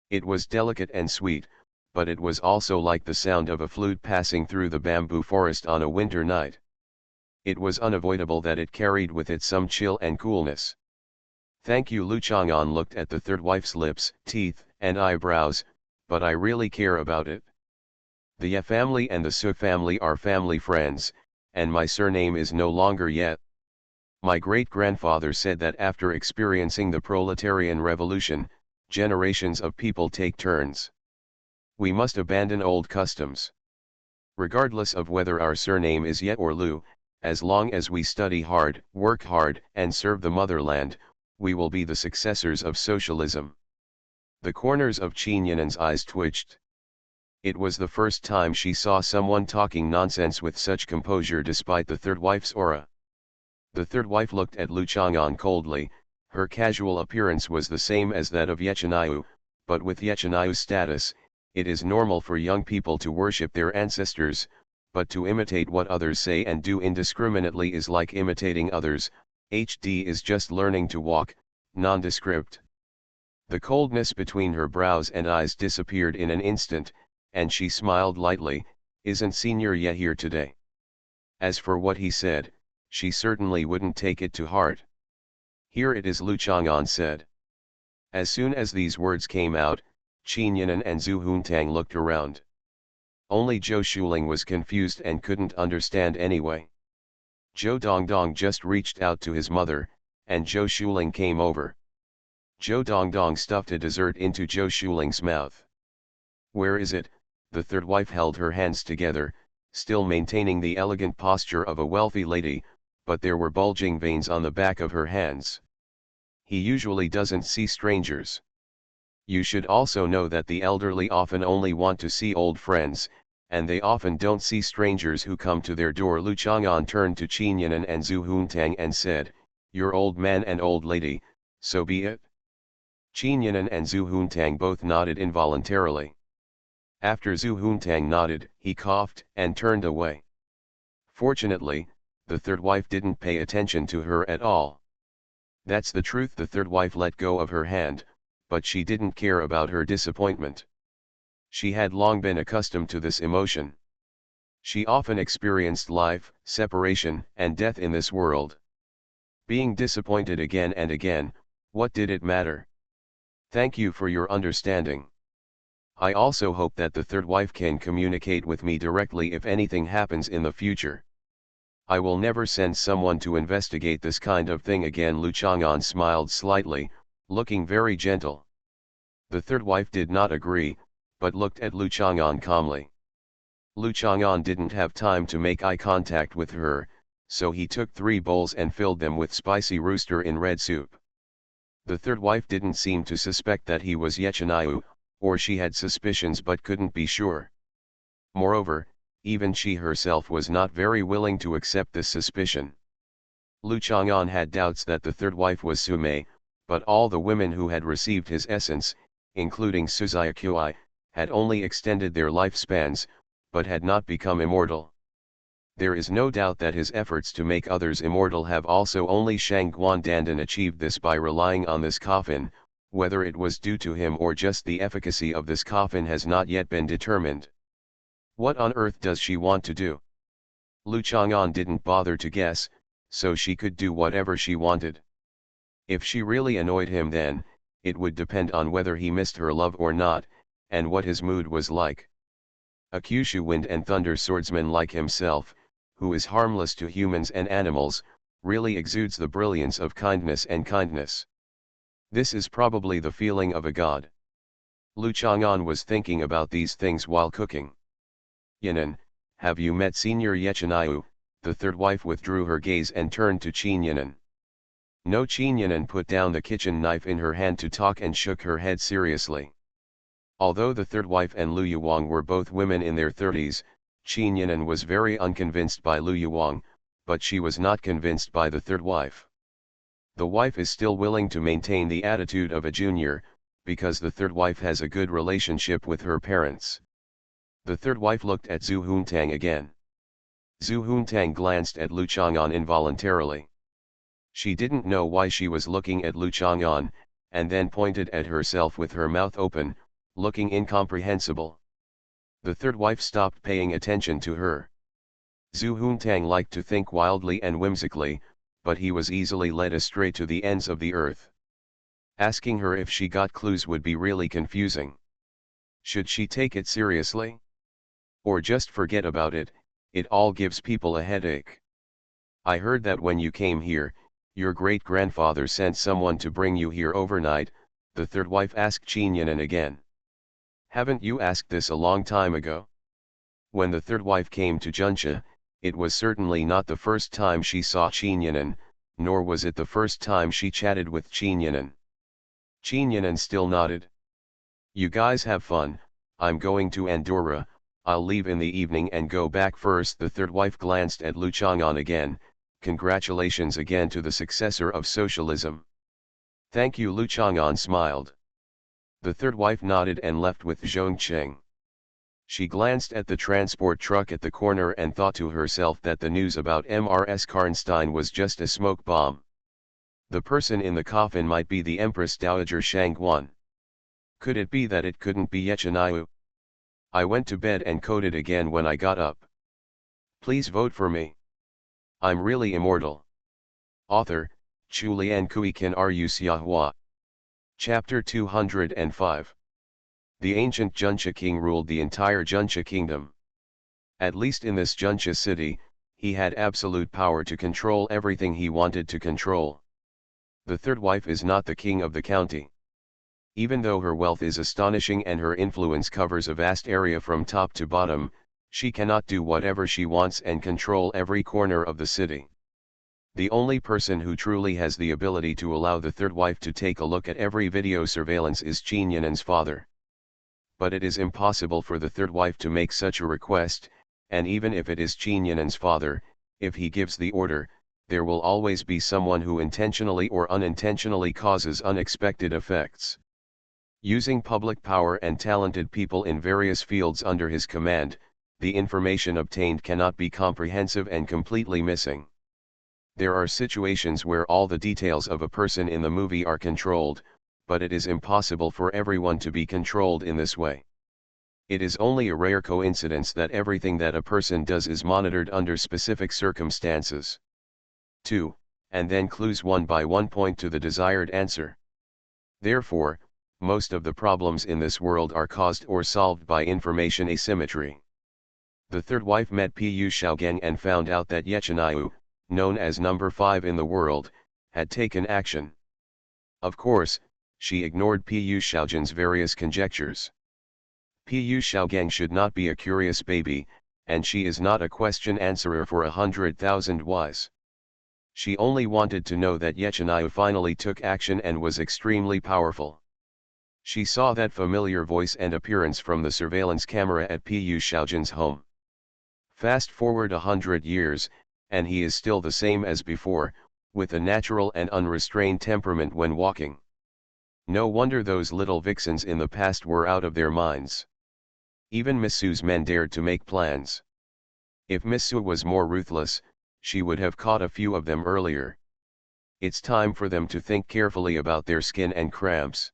It was delicate and sweet, but it was also like the sound of a flute passing through the bamboo forest on a winter night. It was unavoidable that it carried with it some chill and coolness. Thank you. Lu Chang'an looked at the third wife's lips, teeth, and eyebrows, but I really care about it. The Ye family and the Su family are family friends, and my surname is no longer Ye. My great-grandfather said that after experiencing the proletarian revolution, generations of people take turns. We must abandon old customs. Regardless of whether our surname is Ye or Lu, as long as we study hard, work hard, and serve the motherland, we will be the successors of socialism. The corners of Qinyanan's eyes twitched. It was the first time she saw someone talking nonsense with such composure despite the third wife's aura. The third wife looked at Lu Chang'an coldly. Her casual appearance was the same as that of Ye Chinayu, but with Ye Chinayu's status, it is normal for young people to worship their ancestors, but to imitate what others say and do indiscriminately is like imitating others. HD is just learning to walk, nondescript. The coldness between her brows and eyes disappeared in an instant, and she smiled lightly. Isn't Senior Ye here today? As for what he said, she certainly wouldn't take it to heart. Here it is, Lu Chang'an said. As soon as these words came out, Qinyanan and Zhu Huntang looked around. Only Zhou Shuling was confused and couldn't understand anyway. Zhou Dongdong just reached out to his mother, and Zhou Shuling came over. Zhou Dongdong stuffed a dessert into Zhou Shuling's mouth. Where is it? The third wife held her hands together, still maintaining the elegant posture of a wealthy lady, but there were bulging veins on the back of her hands. He usually doesn't see strangers. You should also know that the elderly often only want to see old friends, and they often don't see strangers who come to their door. Lu Chang'an turned to Qinyanan and Zhu Huntang and said, "You're old man and old lady, so be it." Qinyanan and Zhu Huntang both nodded involuntarily. After Zhu Huntang nodded, he coughed and turned away. Fortunately, the third wife didn't pay attention to her at all. That's the truth. The third wife let go of her hand, but she didn't care about her disappointment. She had long been accustomed to this emotion. She often experienced life, separation, and death in this world. Being disappointed again and again, what did it matter? Thank you for your understanding. I also hope that the third wife can communicate with me directly if anything happens in the future. I will never send someone to investigate this kind of thing again. Lu Chang'an smiled slightly, looking very gentle. The third wife did not agree, but looked at Lu Chang'an calmly. Lu Chang'an didn't have time to make eye contact with her, so he took 3 bowls and filled them with spicy rooster in red soup. The third wife didn't seem to suspect that he was Ye Chinayu, or she had suspicions but couldn't be sure. Moreover, even she herself was not very willing to accept this suspicion. Lu Chang'an had doubts that the third wife was Su Mei, but all the women who had received his essence, including Su Xiaoqui, had only extended their lifespans, but had not become immortal. There is no doubt that his efforts to make others immortal have also only Shang Guandandan achieved this by relying on this coffin. Whether it was due to him or just the efficacy of this coffin has not yet been determined. What on earth does she want to do? Lu Chang'an didn't bother to guess, so she could do whatever she wanted. If she really annoyed him, then it would depend on whether he missed her love or not, and what his mood was like. A Kyushu wind and thunder swordsman like himself, who is harmless to humans and animals, really exudes the brilliance of kindness and kindness. This is probably the feeling of a god. Lu Chang'an was thinking about these things while cooking. Yinan, have you met Senior Yechinayu? The third wife withdrew her gaze and turned to Qin Yinan. No. Qin Yinan put down the kitchen knife in her hand to talk and shook her head seriously. Although the third wife and Lu Yuwang were both women in their 30s, Qin Yinan was very unconvinced by Lu Yuwang, but she was not convinced by the third wife. The wife is still willing to maintain the attitude of a junior, because the third wife has a good relationship with her parents. The third wife looked at Zhu Huntang again. Zhu Huntang glanced at Lu Chang'an involuntarily. She didn't know why she was looking at Lu Chang'an, and then pointed at herself with her mouth open, looking incomprehensible. The third wife stopped paying attention to her. Zhu Huntang liked to think wildly and whimsically, but he was easily led astray to the ends of the earth. Asking her if she got clues would be really confusing. Should she take it seriously? Or just forget about it? It all gives people a headache. I heard that when you came here, your great-grandfather sent someone to bring you here overnight, the third wife asked Qin Yinan again. Haven't you asked this a long time ago? When the third wife came to Juncha, it was certainly not the first time she saw Qin Yinan, nor was it the first time she chatted with Qin Yinan. Qin Yinan still nodded. You guys have fun, I'm going to Andorra, I'll leave in the evening and go back first. The third wife glanced at Lu Chang'an again. Congratulations again to the successor of socialism. Thank you. Lu Chang'an smiled. The third wife nodded and left with Zhongqing. She glanced at the transport truck at the corner and thought to herself that the news about Mrs. Karnstein was just a smoke bomb. The person in the coffin might be the Empress Dowager Shangguan. Could it be that it couldn't be Yechinayu? I went to bed and coded again when I got up. Please vote for me. I'm really immortal. Author, Chulian Kui Kan Ru Xiahua. Chapter 205. The ancient Juncha king ruled the entire Juncha kingdom. At least in this Juncha city, he had absolute power to control everything he wanted to control. The third wife is not the king of the county. Even though her wealth is astonishing and her influence covers a vast area from top to bottom, she cannot do whatever she wants and control every corner of the city. The only person who truly has the ability to allow the third wife to take a look at every video surveillance is Qin Yinan's father. But it is impossible for the third wife to make such a request, and even if it is Qin Yinan's father, if he gives the order, there will always be someone who intentionally or unintentionally causes unexpected effects. Using public power and talented people in various fields under his command, the information obtained cannot be comprehensive and completely missing. There are situations where all the details of a person in the movie are controlled, but it is impossible for everyone to be controlled in this way. It is only a rare coincidence that everything that a person does is monitored under specific circumstances. 2. And then clues one by one point to the desired answer. Therefore, most of the problems in this world are caused or solved by information asymmetry. The third wife met Pu Shaogang and found out that Yechinayu, known as number 5 in the world, had taken action. Of course, she ignored Pu Shaogang's various conjectures. Pu Shaogang should not be a curious baby, and she is not a question-answerer for 100,000 whys. She only wanted to know that Yechinayu finally took action and was extremely powerful. She saw that familiar voice and appearance from the surveillance camera at Pu Shaogan's home. Fast forward 100 years, and he is still the same as before, with a natural and unrestrained temperament when walking. No wonder those little vixens in the past were out of their minds. Even Miss Su's men dared to make plans. If Miss Su was more ruthless, she would have caught a few of them earlier. It's time for them to think carefully about their skin and cramps.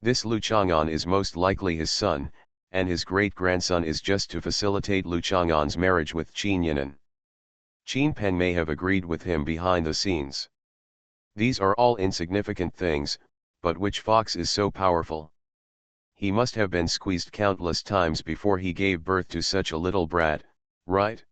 This Lu Chang'an is most likely his son, and his great-grandson is just to facilitate Lu Chang'an's marriage with Qin Yinan. Qin Peng may have agreed with him behind the scenes. These are all insignificant things, but which fox is so powerful? He must have been squeezed countless times before he gave birth to such a little brat, right?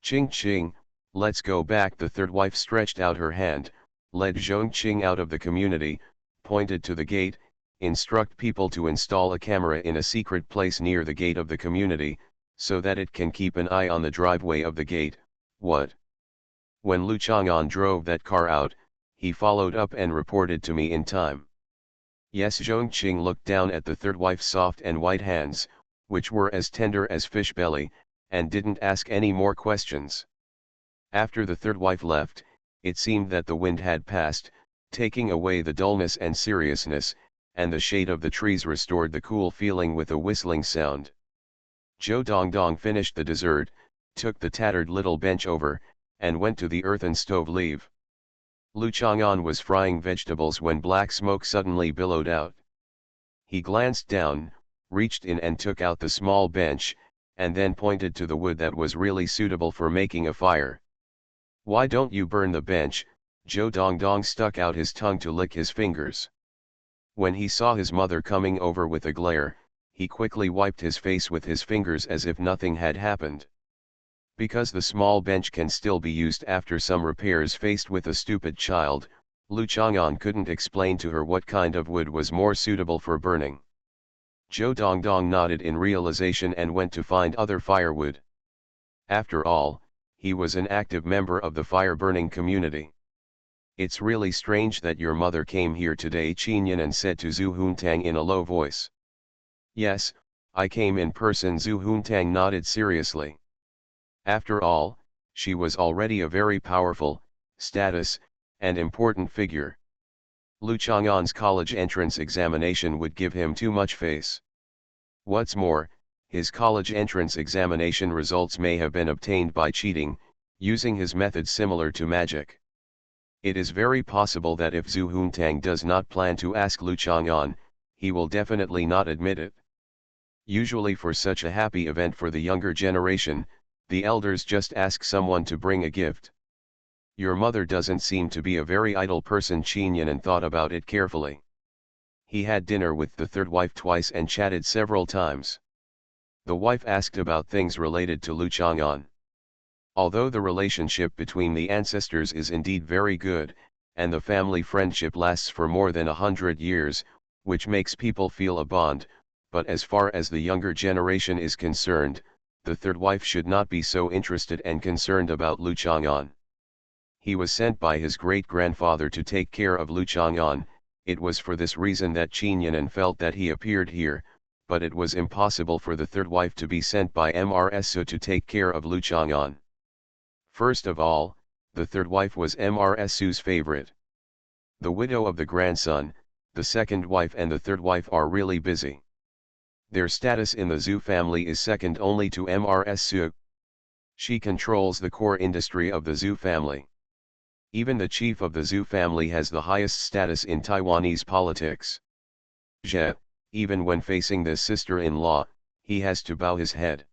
Ching Ching, let's go back. The third wife stretched out her hand, led Zhongqing out of the community, pointed to the gate, instruct people to install a camera in a secret place near the gate of the community, so that it can keep an eye on the driveway of the gate. What? When Lu Chang'an drove that car out, he followed up and reported to me in time. Yes, Zhongqing looked down at the third wife's soft and white hands, which were as tender as fish belly, and didn't ask any more questions. After the third wife left, it seemed that the wind had passed, taking away the dullness and seriousness, and the shade of the trees restored the cool feeling with a whistling sound. Zhou Dongdong finished the dessert, took the tattered little bench over, and went to the earthen stove leave. Lu Chang'an was frying vegetables when black smoke suddenly billowed out. He glanced down, reached in and took out the small bench, and then pointed to the wood that was really suitable for making a fire. "Why don't you burn the bench?" Zhou Dongdong stuck out his tongue to lick his fingers. When he saw his mother coming over with a glare, he quickly wiped his face with his fingers as if nothing had happened. Because the small bench can still be used after some repairs faced with a stupid child, Lu Chang'an couldn't explain to her what kind of wood was more suitable for burning. Zhou Dongdong nodded in realization and went to find other firewood. After all, he was an active member of the fire-burning community. "It's really strange that your mother came here today," Qinyan said to Zhu Huntang in a low voice. "Yes, I came in person," Zhu Huntang nodded seriously. After all, she was already a very powerful, status, and important figure. Lu Chang'an's college entrance examination would give him too much face. What's more, his college entrance examination results may have been obtained by cheating, using his method similar to magic. It is very possible that if Zhu Huntang does not plan to ask Lu Chang'an, he will definitely not admit it. Usually for such a happy event for the younger generation, the elders just ask someone to bring a gift. Your mother doesn't seem to be a very idle person. Qinyan thought about it carefully. He had dinner with the third wife twice and chatted several times. The wife asked about things related to Lu Chang'an. Although the relationship between the ancestors is indeed very good, and the family friendship lasts for more than 100 years, which makes people feel a bond, but as far as the younger generation is concerned, the third wife should not be so interested and concerned about Lu Chang'an. He was sent by his great-grandfather to take care of Lu Chang'an. It was for this reason that Qinyan felt that he appeared here, but it was impossible for the third wife to be sent by MRSU to take care of Lu Chang'an. First of all, the third wife was MRSU's favorite. The widow of the grandson, the second wife and the third wife are really busy. Their status in the Zhu family is second only to MRSU. She controls the core industry of the Zhu family. Even the chief of the Zhu family has the highest status in Taiwanese politics. Even when facing this sister-in-law, he has to bow his head.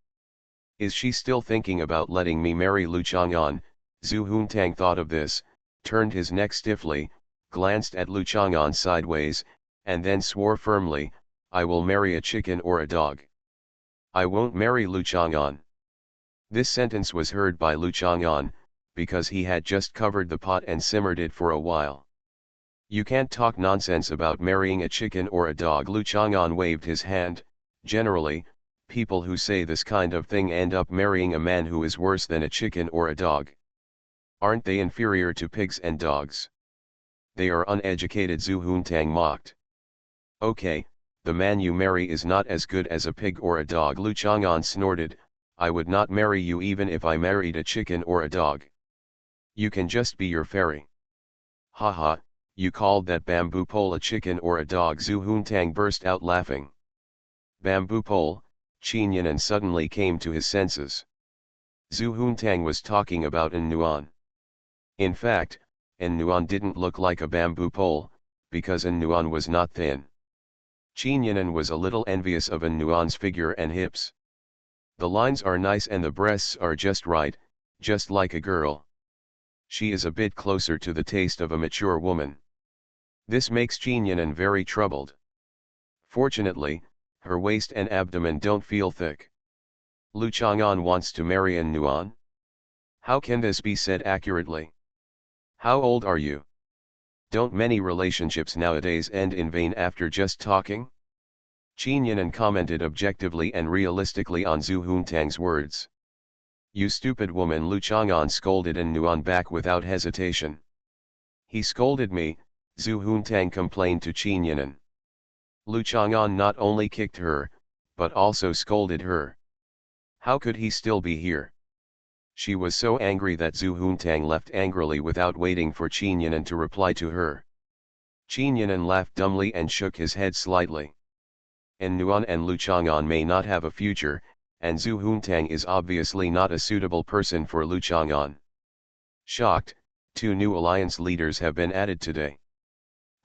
Is she still thinking about letting me marry Lu Chang'an? Zhu Huntang thought of this, turned his neck stiffly, glanced at Lu Chang'an sideways, and then swore firmly, "I will marry a chicken or a dog. I won't marry Lu Chang'an." This sentence was heard by Lu Chang'an, because he had just covered the pot and simmered it for a while. "You can't talk nonsense about marrying a chicken or a dog." Lu Chang'an waved his hand. "Generally, people who say this kind of thing end up marrying a man who is worse than a chicken or a dog. Aren't they inferior to pigs and dogs? They are uneducated." Zhu Huntang mocked. "Okay, the man you marry is not as good as a pig or a dog." Lu Chang'an snorted, "I would not marry you even if I married a chicken or a dog. You can just be your fairy." "Ha ha, you called that bamboo pole a chicken or a dog?" Zhu Huntang burst out laughing. Bamboo pole, Qinyan suddenly came to his senses. Zhu Huntang was talking about An Nuan. In fact, An Nuan didn't look like a bamboo pole, because An Nuan was not thin. Qinyan was a little envious of An Nuan's figure and hips. The lines are nice and the breasts are just right, just like a girl. She is a bit closer to the taste of a mature woman. This makes Qinyan very troubled. Fortunately, her waist and abdomen don't feel thick. Lu Chang'an wants to marry An Nuan? How can this be said accurately? How old are you? Don't many relationships nowadays end in vain after just talking? Qin Yanan commented objectively and realistically on Zhu Huntang's words. You stupid woman, Lu Chang'an scolded and Nuan back without hesitation. He scolded me, Zhu Huntang complained to Qin Yanan. Lu Chang'an not only kicked her, but also scolded her. How could he still be here? She was so angry that Zhu Huntang left angrily without waiting for Qin Yanan to reply to her. Qin Yanan laughed dumbly and shook his head slightly. And Nuan and Lu Chang'an may not have a future, and Zhu Huntang is obviously not a suitable person for Lu Chang'an. Shocked, 2 new alliance leaders have been added today.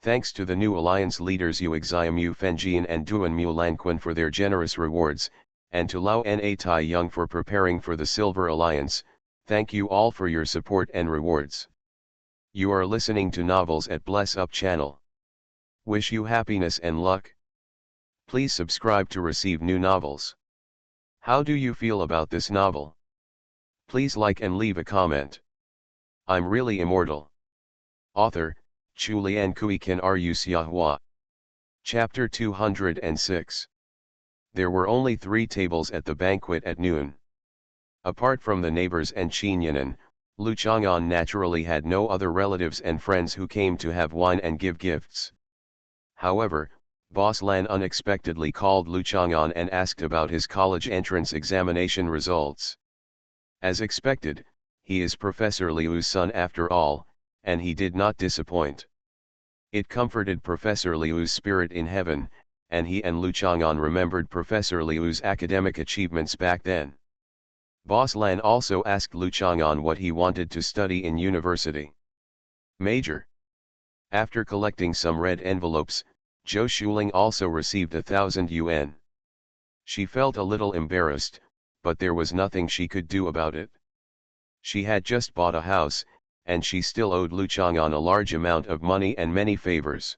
Thanks to the new alliance leaders Yu Xiaomu Fenjian and Duan Mu Lanquan for their generous rewards, and to Lao Na Tai Young for preparing for the Silver Alliance, thank you all for your support and rewards. You are listening to Novels at Bless Up channel. Wish you happiness and luck. Please subscribe to receive new novels. How do you feel about this novel? Please like and leave a comment. I'm really immortal. Author, Chulian Kui Kan Ru Xiahua. Chapter 206. There were only 3 tables at the banquet at noon. Apart from the neighbors and Qin Yanan, Lu Chang'an naturally had no other relatives and friends who came to have wine and give gifts. However, Boss Lan unexpectedly called Lu Chang'an and asked about his college entrance examination results. As expected, he is Professor Liu's son after all, and he did not disappoint. It comforted Professor Liu's spirit in heaven, and he and Lu Chang'an remembered Professor Liu's academic achievements back then. Boss Lan also asked Lu Chang'an what he wanted to study in university. Major. After collecting some red envelopes, Zhou Shuling also received 1,000 yuan. She felt a little embarrassed, but there was nothing she could do about it. She had just bought a house, and she still owed Lu Chang'an a large amount of money and many favors.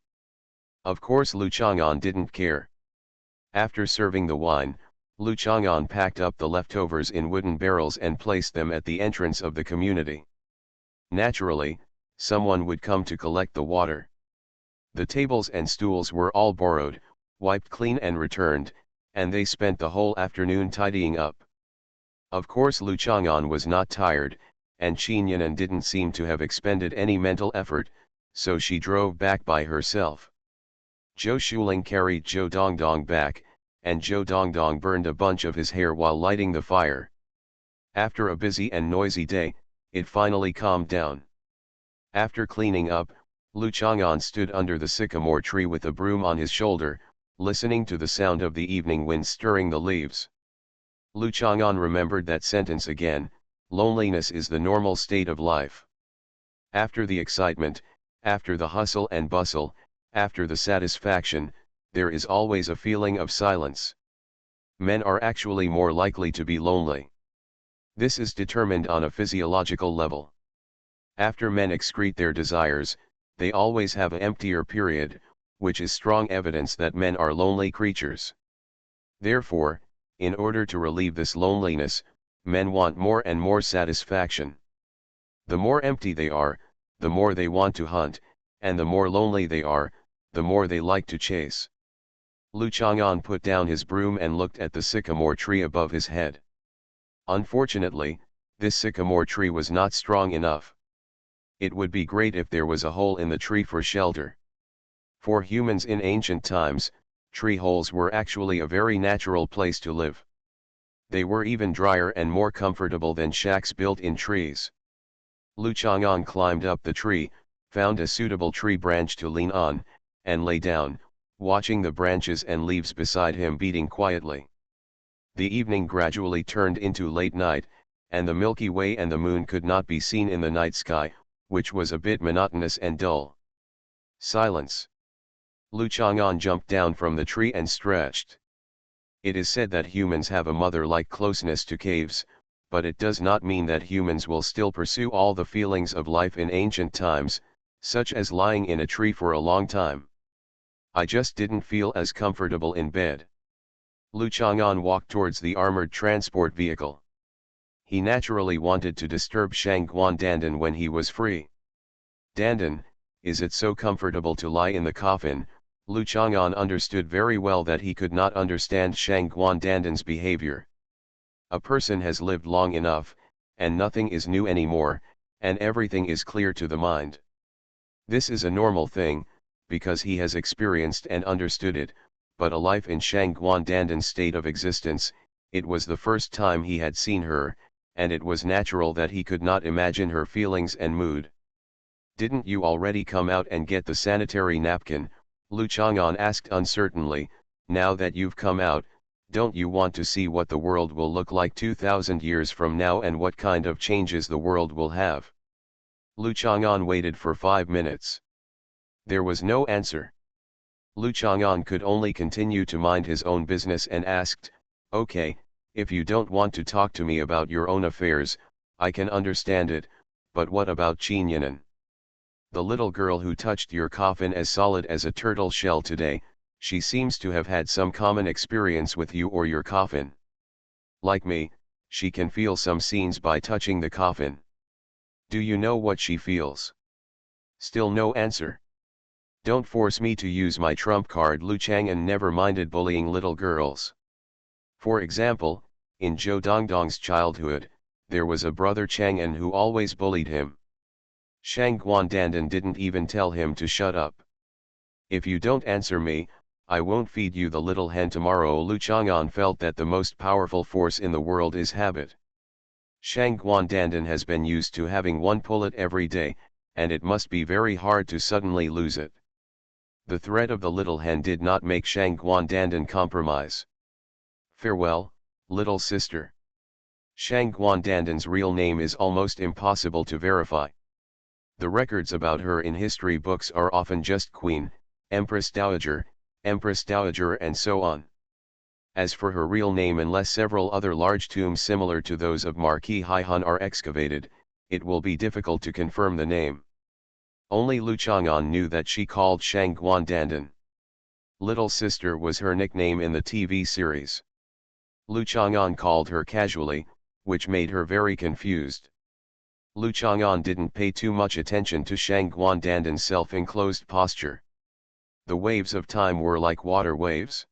Of course Lu Chang'an didn't care. After serving the wine, Lu Chang'an packed up the leftovers in wooden barrels and placed them at the entrance of the community. Naturally, someone would come to collect the water. The tables and stools were all borrowed, wiped clean and returned, and they spent the whole afternoon tidying up. Of course Lu Chang'an was not tired, and Qin Yanan didn't seem to have expended any mental effort, so she drove back by herself. Zhou Shuling carried Zhou Dongdong back, and Zhou Dongdong burned a bunch of his hair while lighting the fire. After a busy and noisy day, it finally calmed down. After cleaning up, Lu Chang'an stood under the sycamore tree with a broom on his shoulder, listening to the sound of the evening wind stirring the leaves. Lu Chang'an remembered that sentence again: loneliness is the normal state of life. After the excitement, after the hustle and bustle, after the satisfaction, there is always a feeling of silence. Men are actually more likely to be lonely. This is determined on a physiological level. After men excrete their desires, they always have an emptier period, which is strong evidence that men are lonely creatures. Therefore, in order to relieve this loneliness, men want more and more satisfaction. The more empty they are, the more they want to hunt, and the more lonely they are, the more they like to chase. Lu Chang'an put down his broom and looked at the sycamore tree above his head. Unfortunately, this sycamore tree was not strong enough. It would be great if there was a hole in the tree for shelter. For humans in ancient times, tree holes were actually a very natural place to live. They were even drier and more comfortable than shacks built in trees. Lu Chang'an climbed up the tree, found a suitable tree branch to lean on, and lay down, watching the branches and leaves beside him beating quietly. The evening gradually turned into late night, and the Milky Way and the moon could not be seen in the night sky, which was a bit monotonous and dull. Silence. Lu Chang'an jumped down from the tree and stretched. It is said that humans have a mother-like closeness to caves, but it does not mean that humans will still pursue all the feelings of life in ancient times, such as lying in a tree for a long time. I just didn't feel as comfortable in bed. Lu Chang'an walked towards the armored transport vehicle. He naturally wanted to disturb Shangguan Dandan when he was free. Dandan, is it so comfortable to lie in the coffin? Lu Chang'an understood very well that he could not understand Shang Guandandan's behavior. A person has lived long enough, and nothing is new anymore, and everything is clear to the mind. This is a normal thing, because he has experienced and understood it, but a life in Shang Guandandan's state of existence, it was the first time he had seen her, and it was natural that he could not imagine her feelings and mood. "Didn't you already come out and get the sanitary napkin?" Lu Chang'an asked uncertainly. "Now that you've come out, don't you want to see what the world will look like 2,000 years from now and what kind of changes the world will have?" Lu Chang'an waited for 5 minutes. There was no answer. Lu Chang'an could only continue to mind his own business and asked, "Okay, if you don't want to talk to me about your own affairs, I can understand it, but what about Qin Yinan? The little girl who touched your coffin as solid as a turtle shell today, she seems to have had some common experience with you or your coffin. Like me, she can feel some scenes by touching the coffin. Do you know what she feels?" Still no answer. "Don't force me to use my trump card." Lu Chang'an never minded bullying little girls. For example, in Zhou Dongdong's childhood, there was a brother Chang'an who always bullied him. Shang Guandandan didn't even tell him to shut up. "If you don't answer me, I won't feed you the little hen tomorrow." Lu Chang'an felt that the most powerful force in the world is habit. Shang Guandandan has been used to having one pullet every day, and it must be very hard to suddenly lose it. The threat of the little hen did not make Shang Guandandan compromise. "Farewell, little sister." Shang Guandandan's real name is almost impossible to verify. The records about her in history books are often just Queen, Empress Dowager, and so on. As for her real name, unless several other large tombs similar to those of Marquis Haihun are excavated, it will be difficult to confirm the name. Only Lu Chang'an knew that she called Shang Guandandan. Little Sister was her nickname in the TV series. Lu Chang'an called her casually, which made her very confused. Lu Chang'an didn't pay too much attention to Shang Guandandan's self-enclosed posture. The waves of time were like water waves.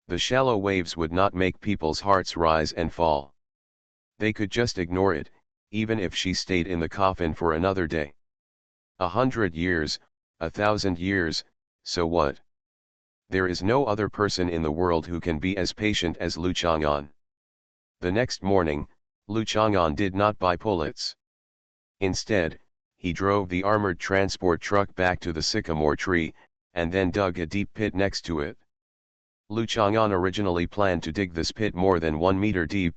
The shallow waves would not make people's hearts rise and fall. They could just ignore it, even if she stayed in the coffin for another day. 100 years, 1,000 years, so what? There is no other person in the world who can be as patient as Lu Chang'an. The next morning, Lu Chang'an did not buy pullets. Instead, he drove the armored transport truck back to the sycamore tree, and then dug a deep pit next to it. Lu Chang'an originally planned to dig this pit more than 1 meter deep,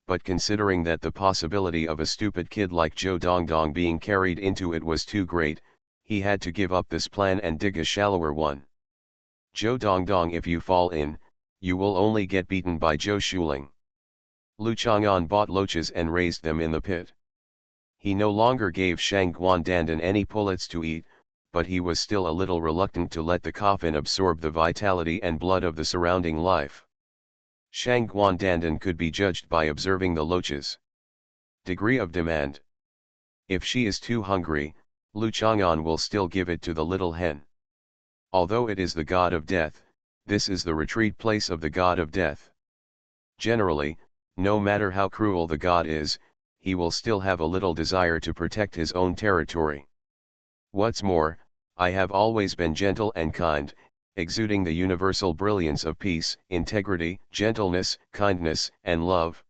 but considering that the possibility of a stupid kid like Zhou Dongdong being carried into it was too great, he had to give up this plan and dig a shallower one. "Zhou Dongdong, if you fall in, you will only get beaten by Zhou Shuling." Lu Chang'an bought loaches and raised them in the pit. He no longer gave Shang Guandandan any pullets to eat, but he was still a little reluctant to let the coffin absorb the vitality and blood of the surrounding life. Shang Guandandan could be judged by observing the loaches. Degree of demand. If she is too hungry, Lu Chang'an will still give it to the little hen. Although it is the god of death, this is the retreat place of the god of death. Generally, no matter how cruel the god is, he will still have a little desire to protect his own territory. What's more, I have always been gentle and kind, exuding the universal brilliance of peace, integrity, gentleness, kindness, and love.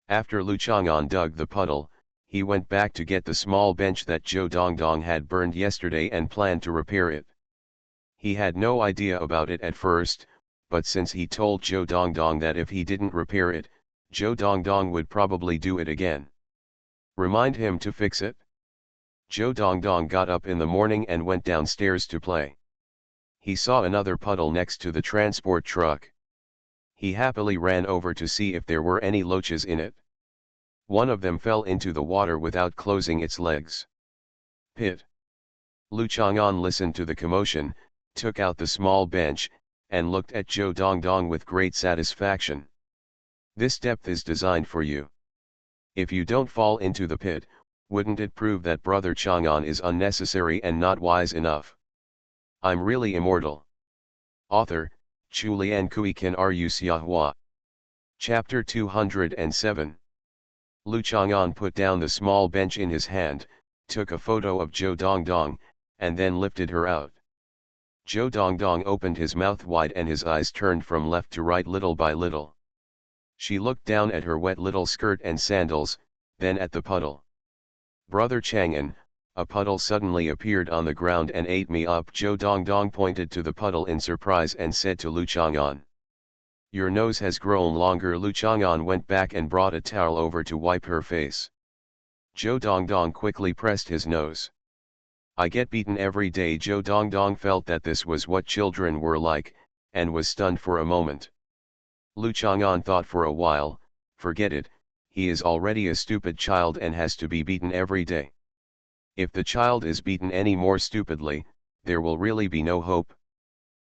After Lu Chang'an dug the puddle, he went back to get the small bench that Zhou Dongdong had burned yesterday and planned to repair it. He had no idea about it at first, but since he told Zhou Dongdong that if he didn't repair it, Zhou Dongdong would probably do it again. Remind him to fix it. Zhou Dongdong got up in the morning and went downstairs to play. He saw another puddle next to the transport truck. He happily ran over to see if there were any loaches in it. One of them fell into the water without closing its legs. Pit. Lu Chang'an listened to the commotion, took out the small bench, and looked at Zhou Dongdong with great satisfaction. "This depth is designed for you. If you don't fall into the pit, Wouldn't it prove that Brother Chang'an is unnecessary and not wise enough? I'm really immortal. Author, Chulian Kui Kan Ru Xiahua. Chapter 207. Lu Chang'an put down the small bench in his hand, took a photo of Zhou Dongdong, and then lifted her out. Zhou Dongdong opened his mouth wide and his eyes turned from left to right little by little. She looked down at her wet little skirt and sandals, then at the puddle. Brother Chang'an, a puddle suddenly appeared on the ground and ate me up. Zhou Dongdong pointed to the puddle in surprise and said to Lu Chang'an, "Your nose has grown longer." Lu Chang'an went back and brought a towel over to wipe her face. Zhou Dongdong quickly pressed his nose. "I get beaten every day." Zhou Dongdong felt that this was what children were like, and was stunned for a moment. Lu Chang'an thought for a while, forget it, he is already a stupid child and has to be beaten every day. If the child is beaten any more stupidly, there will really be no hope.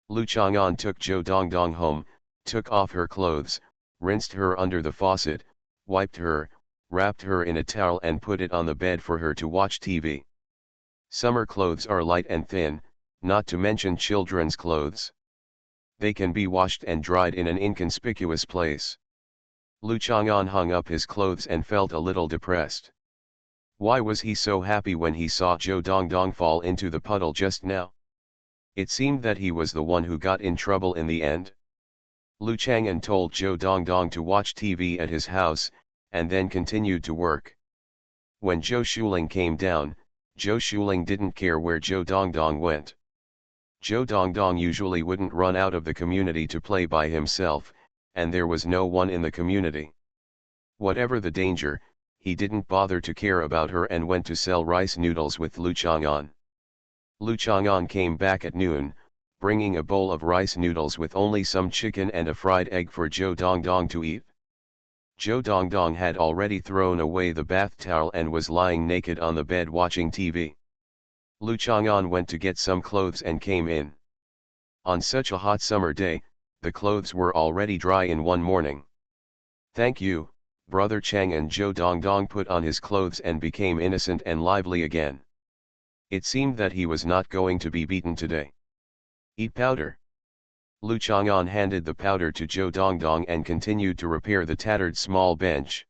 Lu Chang'an took Zhou Dongdong home, took off her clothes, rinsed her under the faucet, wiped her, wrapped her in a towel and put it on the bed for her to watch TV. Summer clothes are light and thin, not to mention children's clothes. They can be washed and dried in an inconspicuous place. Lu Chang'an hung up his clothes and felt a little depressed. Why was he so happy when he saw Zhou Dongdong fall into the puddle just now? It seemed that he was the one who got in trouble in the end. Lu Chang'an told Zhou Dongdong to watch TV at his house, and then continued to work. When Zhou Shuling came down, Zhou Shuling didn't care where Zhou Dongdong went. Zhou Dongdong usually wouldn't run out of the community to play by himself, and there was no one in the community. Whatever the danger, he didn't bother to care about her and went to sell rice noodles with Lu Chang'an. Lu Chang'an came back at noon, bringing a bowl of rice noodles with only some chicken and a fried egg for Zhou Dongdong to eat. Zhou Dongdong had already thrown away the bath towel and was lying naked on the bed watching TV. Lu Chang'an went to get some clothes and came in. On such a hot summer day, the clothes were already dry in one morning. "Thank you, Brother Chang'an." Zhou Dongdong put on his clothes and became innocent and lively again. It seemed that he was not going to be beaten today. "Eat powder." Lu Chang'an handed the powder to Zhou Dongdong and continued to repair the tattered small bench.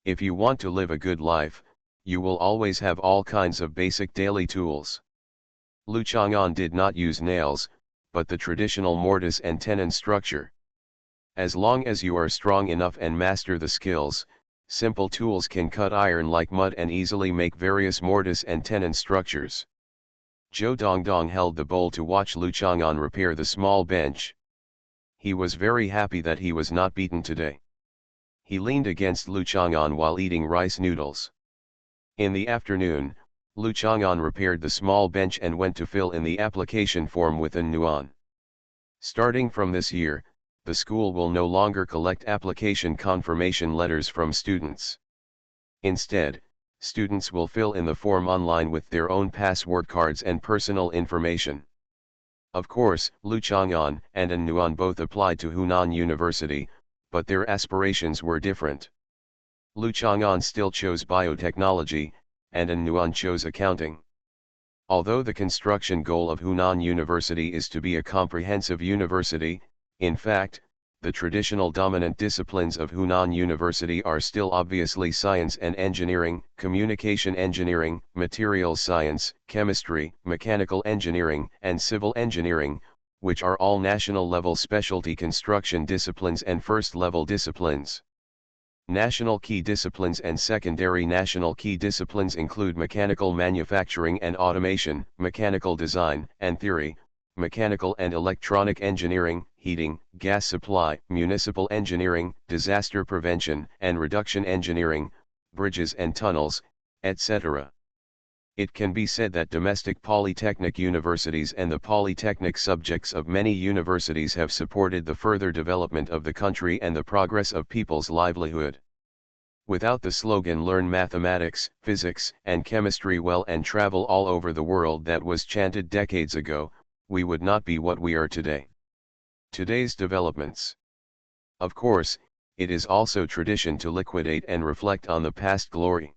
If you want to live a good life, you will always have all kinds of basic daily tools. Lu Chang'an did not use nails, but the traditional mortise and tenon structure. As long as you are strong enough and master the skills, simple tools can cut iron like mud and easily make various mortise and tenon structures. Zhou Dongdong held the bowl to watch Lu Chang'an repair the small bench. He was very happy that he was not beaten today. He leaned against Lu Chang'an while eating rice noodles. In the afternoon, Lu Chang'an repaired the small bench and went to fill in the application form with an yuan. Starting from this year, the school will no longer collect application confirmation letters from students. Instead, students will fill in the form online with their own password cards and personal information. Of course, Lu Chang'an and An Nuan both applied to Hunan University, but their aspirations were different. Lu Chang'an still chose biotechnology, and An Nuan chose accounting. Although the construction goal of Hunan University is to be a comprehensive university, in fact, the traditional dominant disciplines of Hunan University are still obviously science and engineering, communication engineering, materials science, chemistry, mechanical engineering, and civil engineering, which are all national-level specialty construction disciplines and first-level disciplines. National key disciplines and secondary national key disciplines include mechanical manufacturing and automation, mechanical design and theory, mechanical and electronic engineering, heating, gas supply, municipal engineering, disaster prevention and reduction engineering, bridges and tunnels, etc. It can be said that domestic polytechnic universities and the polytechnic subjects of many universities have supported the further development of the country and the progress of people's livelihood. Without the slogan "Learn mathematics, physics, and chemistry well and travel all over the world" that was chanted decades ago, we would not be what we are today. Today's developments. Of course, it is also tradition to liquidate and reflect on the past glory.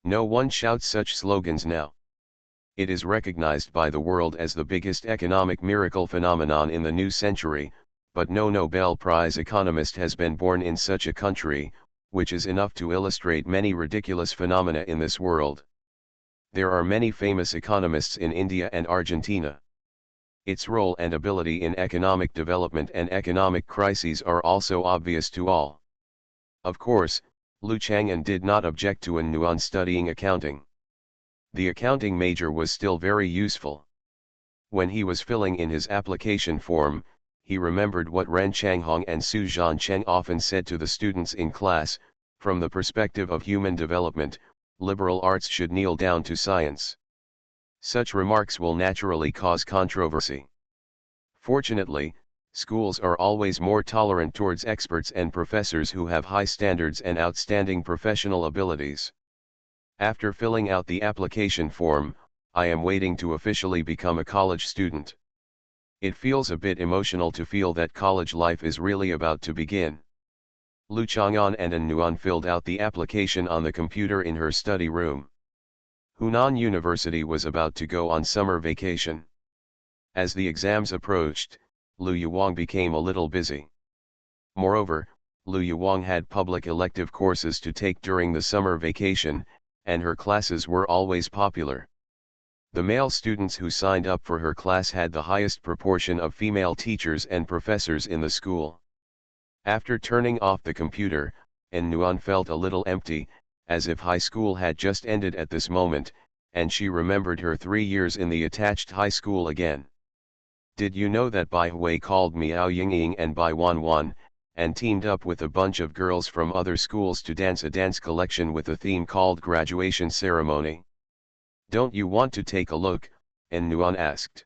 No one shouts such slogans now. It is recognized by the world as the biggest economic miracle phenomenon in the new century, but no Nobel Prize economist has been born in such a country, which is enough to illustrate many ridiculous phenomena in this world. There are many famous economists in India and Argentina. Its role and ability in economic development and economic crises are also obvious to all. Of course, Lu Chang'an did not object to An Nuan studying accounting. The accounting major was still very useful. When he was filling in his application form, he remembered what Ren Changhong and Su Zhancheng often said to the students in class: from the perspective of human development, liberal arts should kneel down to science. Such remarks will naturally cause controversy. Fortunately, schools are always more tolerant towards experts and professors who have high standards and outstanding professional abilities. After filling out the application form, I am waiting to officially become a college student. It feels a bit emotional to feel that college life is really about to begin. Lu Chang'an and An Nuan filled out the application on the computer in her study room. Hunan University was about to go on summer vacation. As the exams approached, Lu Yuwang became a little busy. Moreover, Lu Yuwang had public elective courses to take during the summer vacation, and her classes were always popular. The male students who signed up for her class had the highest proportion of female teachers and professors in the school. After turning off the computer, An Nuan felt a little empty, as if high school had just ended at this moment, and she remembered her 3 years in the attached high school again. Did you know that Bai Hui called Miao Yingying and Bai Wanwan, and teamed up with a bunch of girls from other schools to dance a dance collection with a theme called Graduation Ceremony? Don't you want to take a look? An Nuan asked.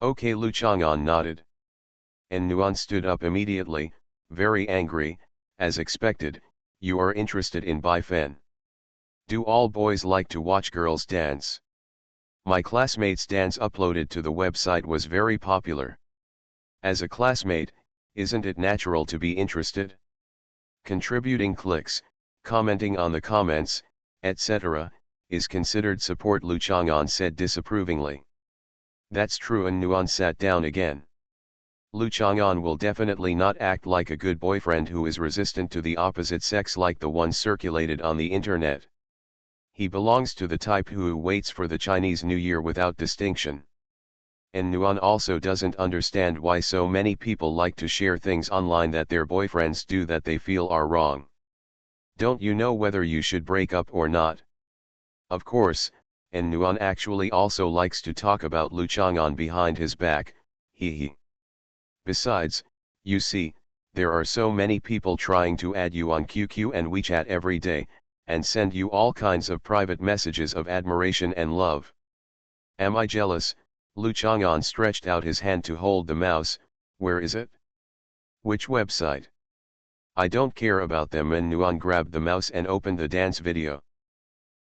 Okay, Lu Chang'an nodded. An Nuan stood up immediately, very angry. As expected, you are interested in Bai Fen. Do all boys like to watch girls dance? My classmate's dance uploaded to the website was very popular. As a classmate, isn't it natural to be interested? Contributing clicks, commenting on the comments, etc., is considered support, Lu Chang'an said disapprovingly. That's true. An Nuan sat down again. Lu Chang'an will definitely not act like a good boyfriend who is resistant to the opposite sex like the one circulated on the internet. He belongs to the type who waits for the Chinese New Year without distinction. An Nuan also doesn't understand why so many people like to share things online that their boyfriends do that they feel are wrong. Don't you know whether you should break up or not? Of course, An Nuan actually also likes to talk about Lu Chang'an behind his back, he. Besides, you see, there are so many people trying to add you on QQ and WeChat every day, and send you all kinds of private messages of admiration and love. Am I jealous? Lu Chang'an stretched out his hand to hold the mouse. Where is it? Which website? I don't care about them. An Nuan grabbed the mouse and opened the dance video.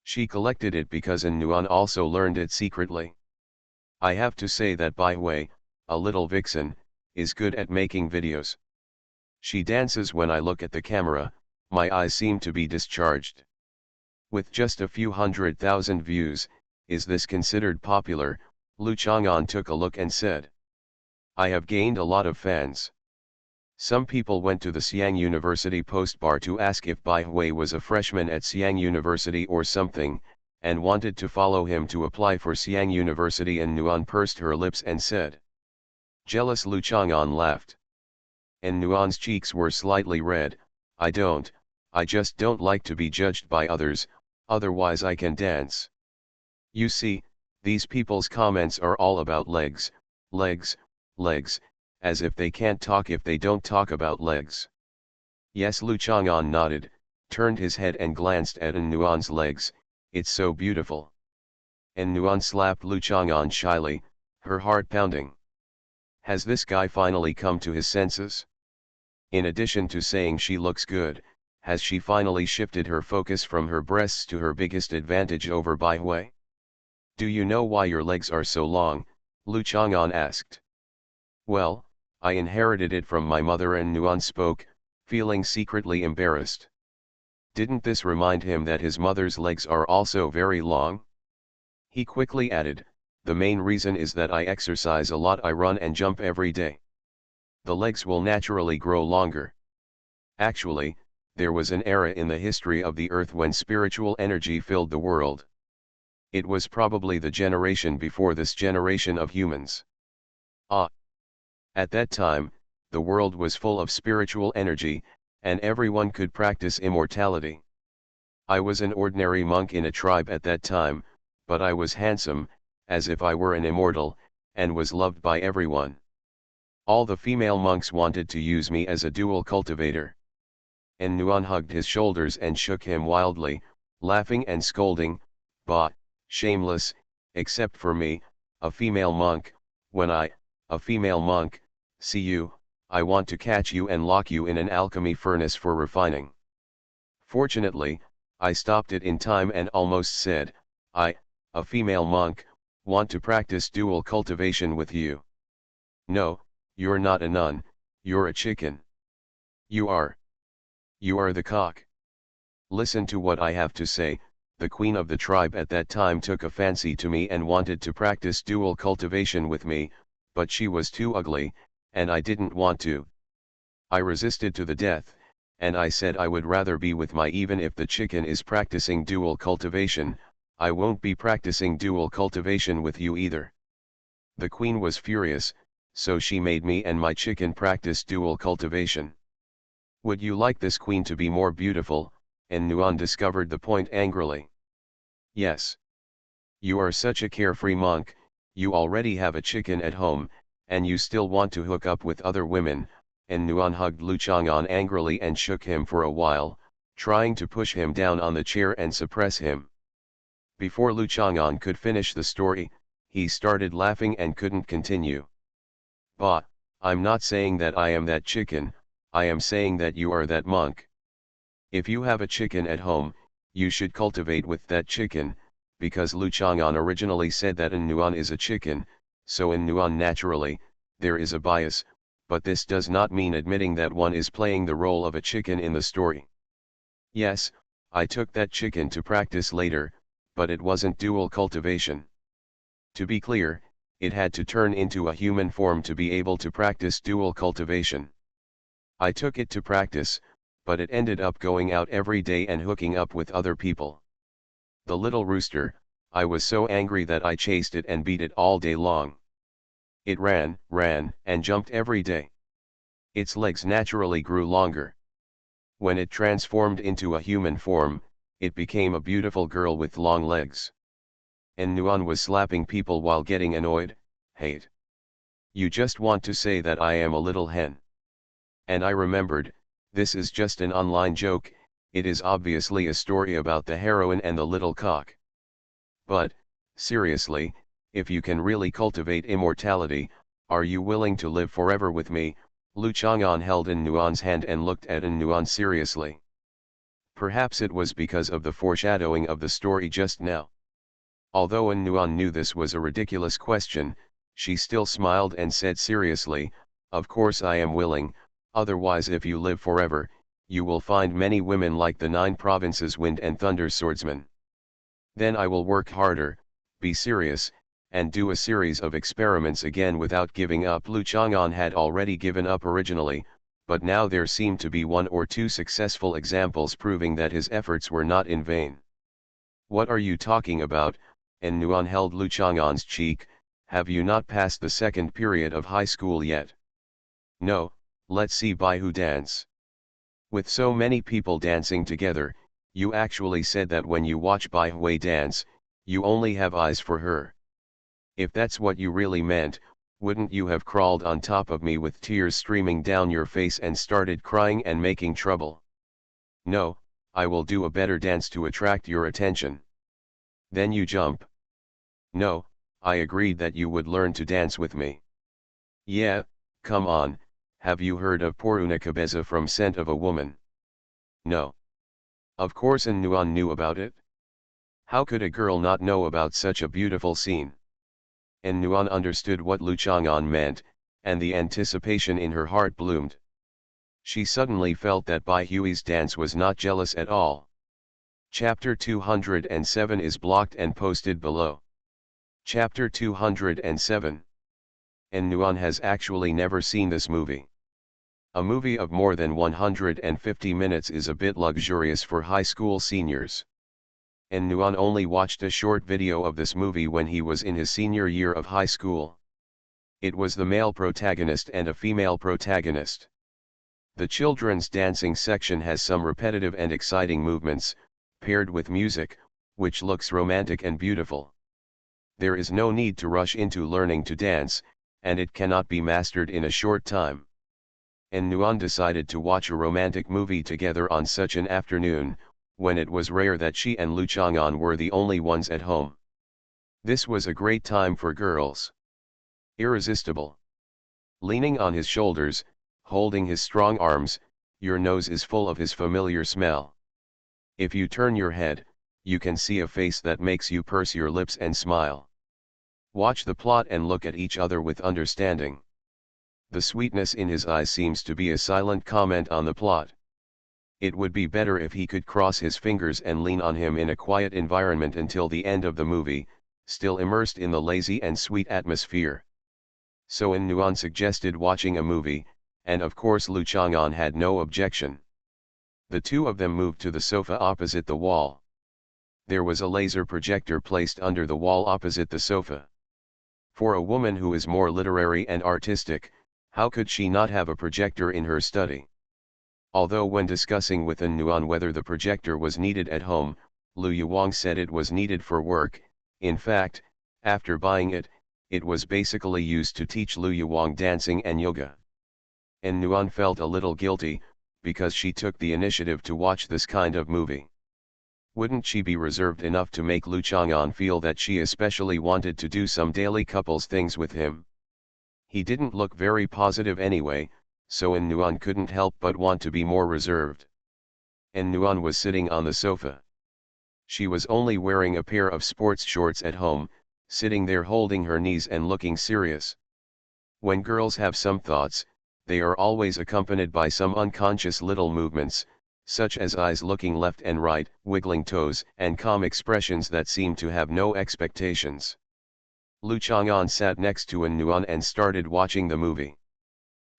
She collected it because An Nuan also learned it secretly. I have to say that Bai Hui, a little vixen, is good at making videos. She dances when I look at the camera, my eyes seem to be discharged. With just a few 100,000 views, is this considered popular? Lu Chang'an took a look and said. I have gained a lot of fans. Some people went to the Xiang University post bar to ask if Bai Hui was a freshman at Xiang University or something, and wanted to follow him to apply for Xiang University. An Nuan pursed her lips and said. Jealous? Lu Chang'an laughed. An Nuan's cheeks were slightly red. I just don't like to be judged by others, otherwise I can dance. You see, these people's comments are all about legs, legs, legs, as if they can't talk if they don't talk about legs. Yes, Lu Chang'an nodded, turned his head and glanced at An Nuan's legs. It's so beautiful. An Nuan slapped Lu Chang'an shyly, her heart pounding. Has this guy finally come to his senses? In addition to saying she looks good, has she finally shifted her focus from her breasts to her biggest advantage over Bai Hui? Do you know why your legs are so long? Lu Chang'an asked. Well, I inherited it from my mother. An Nuan spoke, feeling secretly embarrassed. Didn't this remind him that his mother's legs are also very long? He quickly added, the main reason is that I exercise a lot. I run and jump every day. The legs will naturally grow longer. Actually, there was an era in the history of the earth when spiritual energy filled the world. It was probably the generation before this generation of humans. At that time, the world was full of spiritual energy, and everyone could practice immortality. I was an ordinary monk in a tribe at that time, but I was handsome, as if I were an immortal, and was loved by everyone. All the female monks wanted to use me as a dual cultivator. And Nuan hugged his shoulders and shook him wildly, laughing and scolding, "Bah, shameless, except for me, a female monk, when I, a female monk, see you, I want to catch you and lock you in an alchemy furnace for refining." Fortunately, I stopped it in time and almost said, "I, a female monk, want to practice dual cultivation with you." "No, you're not a nun, you're a chicken." You are the cock. Listen to what I have to say." The queen of the tribe at that time took a fancy to me and wanted to practice dual cultivation with me, but she was too ugly, and I didn't want to. I resisted to the death, and I said I would rather be with my even if the chicken is practicing dual cultivation. I won't be practicing dual cultivation with you either. The queen was furious, so she made me and my chicken practice dual cultivation. "Would you like this queen to be more beautiful?" And Nuan discovered the point angrily. "Yes. You are such a carefree monk, you already have a chicken at home, and you still want to hook up with other women." And Nuan hugged Lu Chang'an angrily and shook him for a while, trying to push him down on the chair and suppress him. Before Lu Chang'an could finish the story, he started laughing and couldn't continue. "Bah, I'm not saying that I am that chicken, I am saying that you are that monk. If you have a chicken at home, you should cultivate with that chicken," because Lu Chang'an originally said that An Nuan is a chicken, so in Nuan naturally, there is a bias, but this does not mean admitting that one is playing the role of a chicken in the story. "Yes, I took that chicken to practice later, but it wasn't dual cultivation. To be clear, it had to turn into a human form to be able to practice dual cultivation. I took it to practice, but it ended up going out every day and hooking up with other people. The little rooster, I was so angry that I chased it and beat it all day long. It ran, and jumped every day. Its legs naturally grew longer. When it transformed into a human form, it became a beautiful girl with long legs. And Nuan was slapping people while getting annoyed. Hate. You just want to say that I am a little hen." And I remembered, this is just an online joke, it is obviously a story about the heroine and the little cock. But, seriously, if you can really cultivate immortality, are you willing to live forever with me? Lu Chang'an held An Nuan's hand and looked at An Nuan seriously. Perhaps it was because of the foreshadowing of the story just now. Although An Nuan knew this was a ridiculous question, she still smiled and said seriously, "Of course I am willing, otherwise if you live forever, you will find many women like the 9 provinces Wind and Thunder swordsman. Then I will work harder, be serious, and do a series of experiments again without giving up." Lu Chang'an had already given up originally, but now there seemed to be 1 or 2 successful examples proving that his efforts were not in vain. "What are you talking about?" And Nuan held Lu Chang'an's cheek. "Have you not passed the 2nd period of high school yet?" "No, let's see Bai Hu dance." "With so many people dancing together, you actually said that when you watch Bai Hui dance, you only have eyes for her. If that's what you really meant, wouldn't you have crawled on top of me with tears streaming down your face and started crying and making trouble?" "No, I will do a better dance to attract your attention." "Then you jump." "No, I agreed that you would learn to dance with me." "Yeah, come on, have you heard of Poruna Cabeza from Scent of a Woman?" "No." Of course An Nuan knew about it. How could a girl not know about such a beautiful scene? And Nuan understood what Lu Chang'an meant, and the anticipation in her heart bloomed. She suddenly felt that Bai Hui's dance was not jealous at all. Chapter 207 is blocked and posted below. Chapter 207. And Nuan has actually never seen this movie. A movie of more than 150 minutes is a bit luxurious for high school seniors. And Nuan only watched a short video of this movie when he was in his senior year of high school. It was the male protagonist and a female protagonist. The children's dancing section has some repetitive and exciting movements, paired with music, which looks romantic and beautiful. There is no need to rush into learning to dance, and it cannot be mastered in a short time. And Nuan decided to watch a romantic movie together on such an afternoon, when it was rare that she and Lu Chang'an were the only ones at home. This was a great time for girls. Irresistible. Leaning on his shoulders, holding his strong arms, your nose is full of his familiar smell. If you turn your head, you can see a face that makes you purse your lips and smile. Watch the plot and look at each other with understanding. The sweetness in his eyes seems to be a silent comment on the plot. It would be better if he could cross his fingers and lean on him in a quiet environment until the end of the movie, still immersed in the lazy and sweet atmosphere. So Nuan suggested watching a movie, and of course Lu Chang'an had no objection. The two of them moved to the sofa opposite the wall. There was a laser projector placed under the wall opposite the sofa. For a woman who is more literary and artistic, how could she not have a projector in her study? Although when discussing with Nuan whether the projector was needed at home, Lu Yuwang said it was needed for work. In fact, after buying it, it was basically used to teach Lu Yuwang dancing and yoga. And Nuan felt a little guilty, because she took the initiative to watch this kind of movie. Wouldn't she be reserved enough to make Lu Chang'an feel that she especially wanted to do some daily couples things with him? He didn't look very positive anyway, so Nuan couldn't help but want to be more reserved. And Nuan was sitting on the sofa. She was only wearing a pair of sports shorts at home, sitting there holding her knees and looking serious. When girls have some thoughts, they are always accompanied by some unconscious little movements, such as eyes looking left and right, wiggling toes, and calm expressions that seem to have no expectations. Lu Chang'an sat next to Nuan and started watching the movie.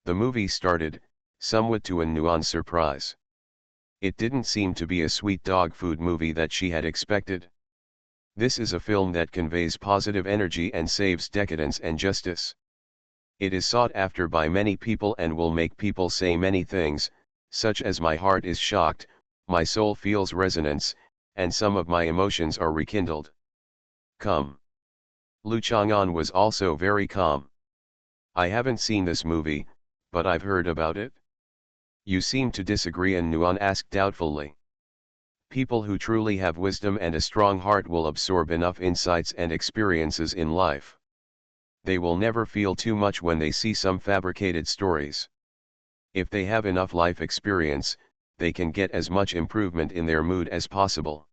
The movie started, somewhat to Nuan's surprise. It didn't seem to be a sweet dog food movie that she had expected. This is a film that conveys positive energy and saves decadence and justice. It is sought after by many people and will make people say many things, such as my heart is shocked, my soul feels resonance, and some of my emotions are rekindled. Come. Lu Chang'an was also very calm. I haven't seen this movie, but I've heard about it. You seem to disagree, and Nuan asked doubtfully. People who truly have wisdom and a strong heart will absorb enough insights and experiences in life. They will never feel too much when they see some fabricated stories. If they have enough life experience, they can get as much improvement in their mood as possible.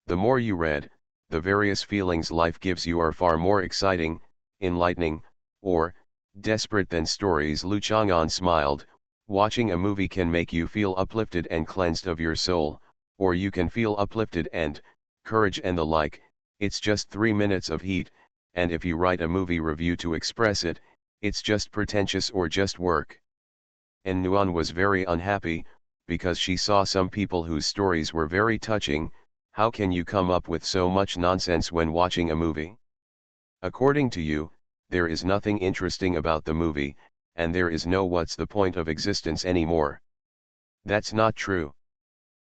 The more you read, the various feelings life gives you are far more exciting, enlightening, or desperate than stories. Lu Chang'an smiled. Watching a movie can make you feel uplifted and cleansed of your soul, or you can feel uplifted and courage and the like. It's just 3 minutes of heat, and if you write a movie review to express it, it's just pretentious or just work. And Nuan was very unhappy, because she saw some people whose stories were very touching. How can you come up with so much nonsense when watching a movie? According to you, there is nothing interesting about the movie, and there is no what's the point of existence anymore. That's not true.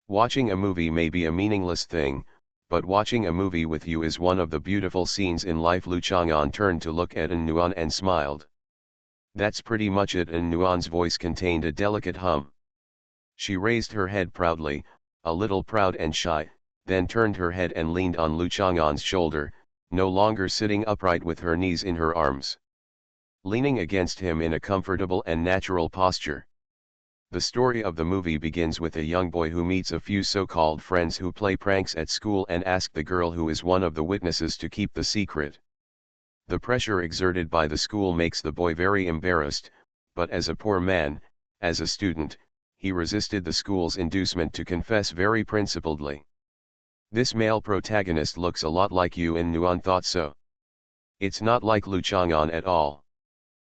Watching a movie may be a meaningless thing, but watching a movie with you is one of the beautiful scenes in life. Lu Chang'an turned to look at Nuan and smiled. That's pretty much it. Nuan's voice contained a delicate hum. She raised her head proudly, a little proud and shy, then turned her head and leaned on Lu Chang'an's shoulder, no longer sitting upright with her knees in her arms. Leaning against him in a comfortable and natural posture. The story of the movie begins with a young boy who meets a few so-called friends who play pranks at school and ask the girl who is one of the witnesses to keep the secret. The pressure exerted by the school makes the boy very embarrassed, but as a poor man, As a student, he resisted the school's inducement to confess very principledly. This male protagonist looks a lot like you, and Nuan thought so. It's not like Lu Chang'an at all.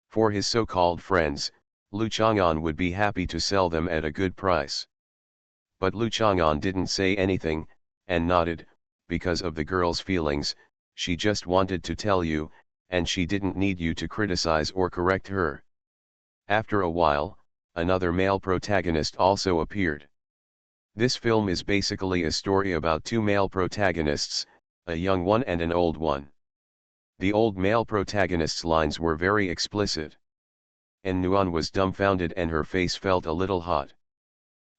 For his so-called friends, Lu Chang'an would be happy to sell them at a good price. But Lu Chang'an didn't say anything, and nodded, because of the girl's feelings. She just wanted to tell you, and she didn't need you to criticize or correct her. After a while, another male protagonist also appeared. This film is basically a story about two male protagonists, a young one and an old one. The old male protagonist's lines were very explicit. And Nuan was dumbfounded and her face felt a little hot.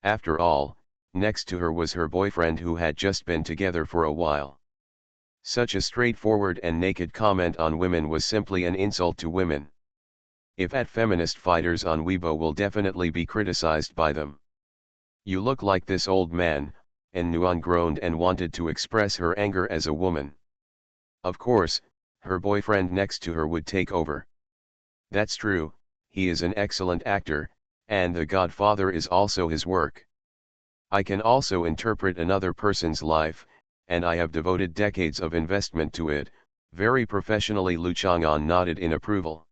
After all, next to her was her boyfriend who had just been together for a while. Such a straightforward and naked comment on women was simply an insult to women. If at feminist fighters on Weibo will definitely be criticized by them. You look like this old man, and Nuan groaned and wanted to express her anger as a woman. Of course, her boyfriend next to her would take over. That's true, he is an excellent actor, and The Godfather is also his work. I can also interpret another person's life, and I have devoted decades of investment to it, very professionally. Lu Chang'an nodded in approval.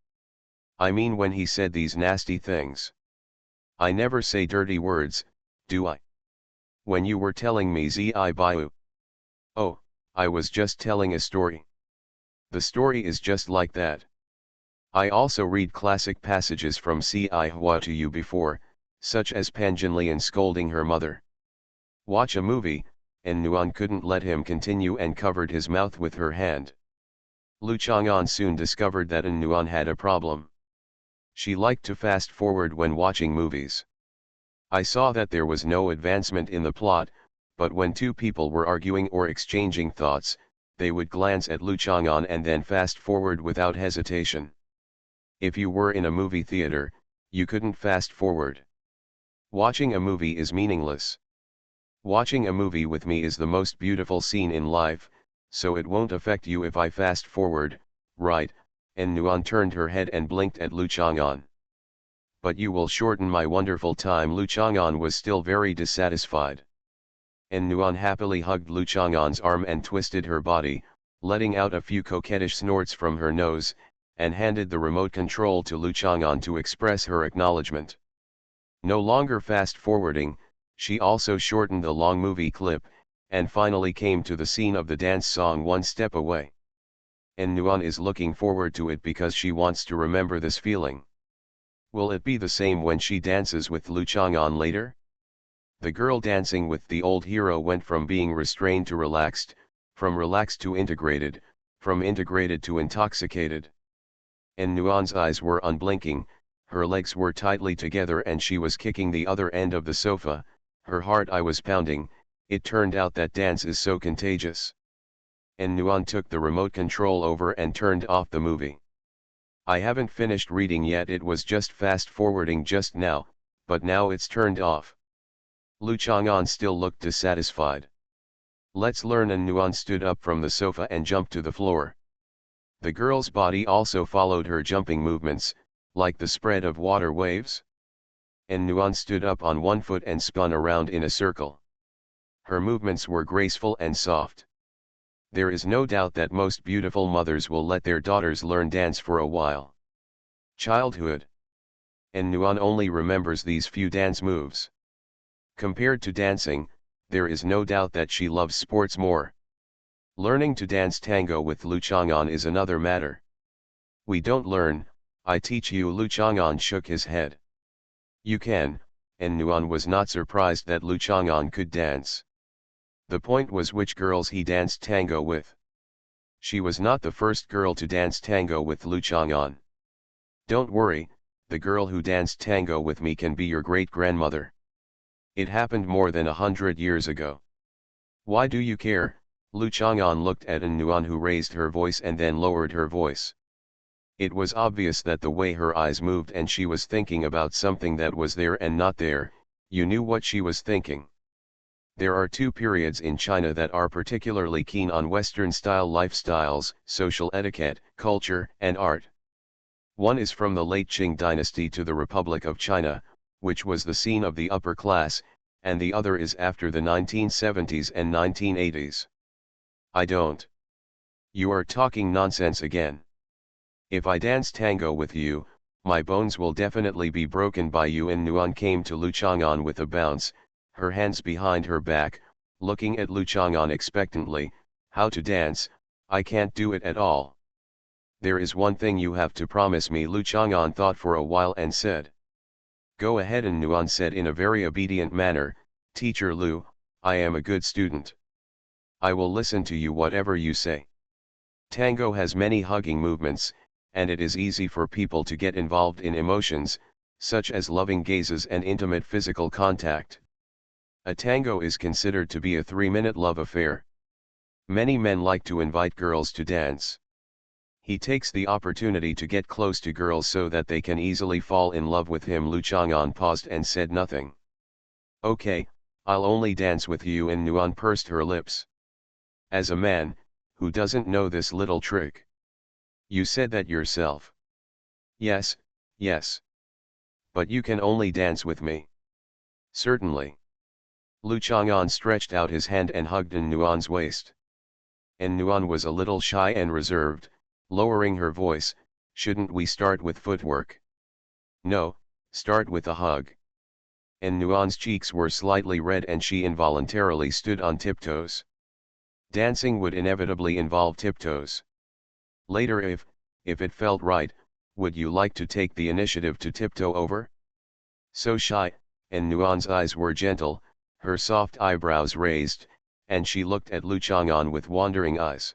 I mean, when he said these nasty things. I never say dirty words, do I? When you were telling me Zi Biu. Oh, I was just telling a story. The story is just like that. I also read classic passages from Sci-fi to you before, such as Pan Jinlian scolding her mother. Watch a movie, and Nuan couldn't let him continue and covered his mouth with her hand. Lu Chang'an soon discovered that Nuan had a problem. She liked to fast forward when watching movies. I saw that there was no advancement in the plot, but when two people were arguing or exchanging thoughts, they would glance at Lu Chang'an and then fast forward without hesitation. If you were in a movie theater, you couldn't fast forward. Watching a movie is meaningless. Watching a movie with me is the most beautiful scene in life, so it won't affect you if I fast forward, right? And Nuan turned her head and blinked at Lu Chang'an. But you will shorten my wonderful time. Lu Chang'an was still very dissatisfied. And Nuan happily hugged Lu Chang'an's arm and twisted her body, letting out a few coquettish snorts from her nose, and handed the remote control to Lu Chang'an to express her acknowledgement. No longer fast forwarding, she also shortened the long movie clip, and finally came to the scene of the dance song One Step Away. And Nuan is looking forward to it because she wants to remember this feeling. Will it be the same when she dances with Lu Chang'an later? The girl dancing with the old hero went from being restrained to relaxed, from relaxed to integrated, from integrated to intoxicated. And Nuan's eyes were unblinking, her legs were tightly together and she was kicking the other end of the sofa, her heart was pounding. It turned out that dance is so contagious. And Nuan took the remote control over and turned off the movie. I haven't finished reading yet, it was just fast forwarding just now, but now it's turned off. Lu Chang'an still looked dissatisfied. Let's learn. And Nuan stood up from the sofa and jumped to the floor. The girl's body also followed her jumping movements, like the spread of water waves. And Nuan stood up on one foot and spun around in a circle. Her movements were graceful and soft. There is no doubt that most beautiful mothers will let their daughters learn dance for a while. Childhood. And Nuan only remembers these few dance moves. Compared to dancing, there is no doubt that she loves sports more. Learning to dance tango with Lu Chang'an is another matter. We don't learn, I teach you. Lu Chang'an shook his head. You can, and Nuan was not surprised that Lu Chang'an could dance. The point was which girls he danced tango with. She was not the first girl to dance tango with Lu Chang'an. Don't worry, the girl who danced tango with me can be your great-grandmother. It happened more than 100 years ago. Why do you care? Lu Chang'an looked at Nuan, who raised her voice and then lowered her voice. It was obvious that the way her eyes moved and she was thinking about something that was there and not there, you knew what she was thinking. There are two periods in China that are particularly keen on Western-style lifestyles, social etiquette, culture, and art. One is from the late Qing dynasty to the Republic of China, which was the scene of the upper class, and the other is after the 1970s and 1980s. I don't. You are talking nonsense again. If I dance tango with you, my bones will definitely be broken by you. And Nuan came to Lu Chang'an with a bounce, her hands behind her back, looking at Lu Chang'an expectantly. How to dance? I can't do it at all. There is one thing you have to promise me. Lu Chang'an thought for a while and said. Go ahead. And Nuan said in a very obedient manner, Teacher Lu, I am a good student. I will listen to you whatever you say. Tango has many hugging movements, and it is easy for people to get involved in emotions, such as loving gazes and intimate physical contact. A tango is considered to be a 3-minute love affair. Many men like to invite girls to dance. He takes the opportunity to get close to girls so that they can easily fall in love with him. Lu Chang'an paused and said nothing. Okay, I'll only dance with you. And Nuan pursed her lips. As a man, who doesn't know this little trick? You said that yourself. Yes, yes. But you can only dance with me. Certainly. Lu Chang'an stretched out his hand and hugged Nuan's waist. And Nuan was a little shy and reserved, lowering her voice. Shouldn't we start with footwork? No, start with a hug. And Nuan's cheeks were slightly red and she involuntarily stood on tiptoes. Dancing would inevitably involve tiptoes. Later, if it felt right, would you like to take the initiative to tiptoe over? So shy, and Nuan's eyes were gentle, her soft eyebrows raised, and she looked at Lu Chang'an with wandering eyes.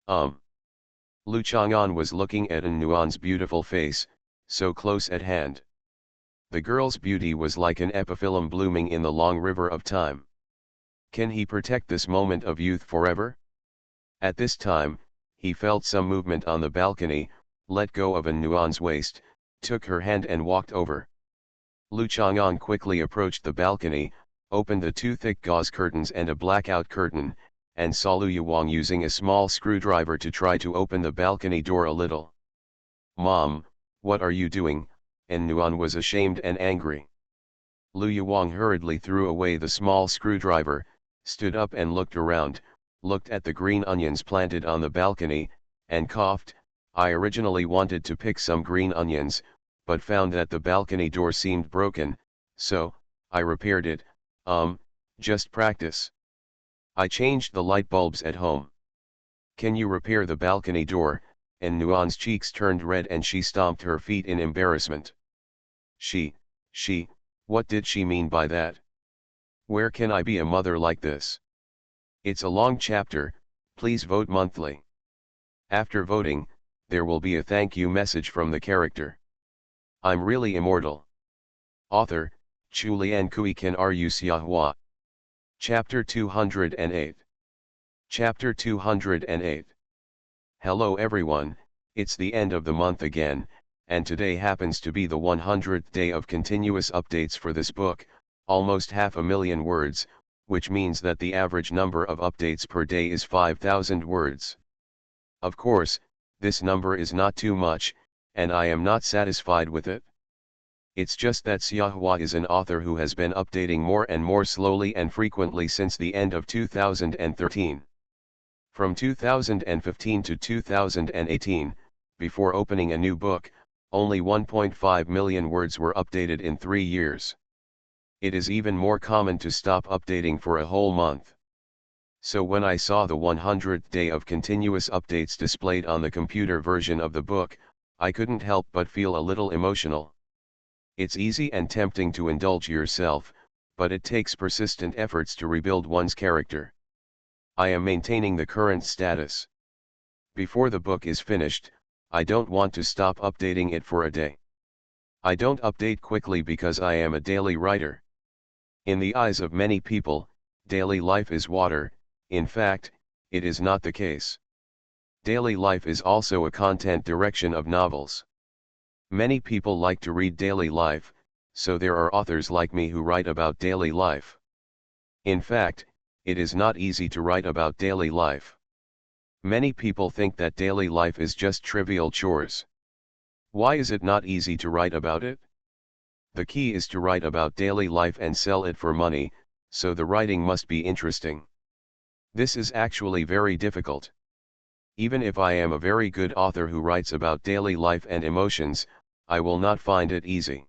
Lu Chang'an was looking at Nuan's beautiful face, so close at hand. The girl's beauty was like an epiphyllum blooming in the long river of time. Can he protect this moment of youth forever? At this time, he felt some movement on the balcony, let go of Nuan's waist, took her hand and walked over. Lu Chang'an quickly approached the balcony, opened the 2 thick gauze curtains and a blackout curtain, and saw Lu Yuwang using a small screwdriver to try to open the balcony door a little. Mom, what are you doing? And Nuan was ashamed and angry. Lu Yuwang hurriedly threw away the small screwdriver, stood up and looked around, looked at the green onions planted on the balcony, and coughed. I originally wanted to pick some green onions, but found that the balcony door seemed broken, so I repaired it. Just practice. I changed the light bulbs at home. Can you repair the balcony door? And Nuan's cheeks turned red and she stomped her feet in embarrassment. What did she mean by that? Where can I be a mother like this? It's a long chapter, please vote monthly. After voting, there will be a thank you message from the character. I'm really immortal. Author, Chulian Kui Kan Ru Xiahua. Chapter 208. Chapter 208. Hello everyone, it's the end of the month again, and today happens to be the 100th day of continuous updates for this book, almost 500,000 words, which means that the average number of updates per day is 5,000 words. Of course, this number is not too much, and I am not satisfied with it. It's just that Xiahua is an author who has been updating more and more slowly and frequently since the end of 2013. From 2015 to 2018, before opening a new book, only 1.5 million words were updated in 3 years. It is even more common to stop updating for a whole month. So when I saw the 100th day of continuous updates displayed on the computer version of the book, I couldn't help but feel a little emotional. It's easy and tempting to indulge yourself, but it takes persistent efforts to rebuild one's character. I am maintaining the current status. Before the book is finished, I don't want to stop updating it for a day. I don't update quickly because I am a daily writer. In the eyes of many people, daily life is water. In fact, it is not the case. Daily life is also a content direction of novels. Many people like to read daily life, so there are authors like me who write about daily life. In fact, it is not easy to write about daily life. Many people think that daily life is just trivial chores. Why is it not easy to write about it? The key is to write about daily life and sell it for money, so the writing must be interesting. This is actually very difficult. Even if I am a very good author who writes about daily life and emotions, I will not find it easy.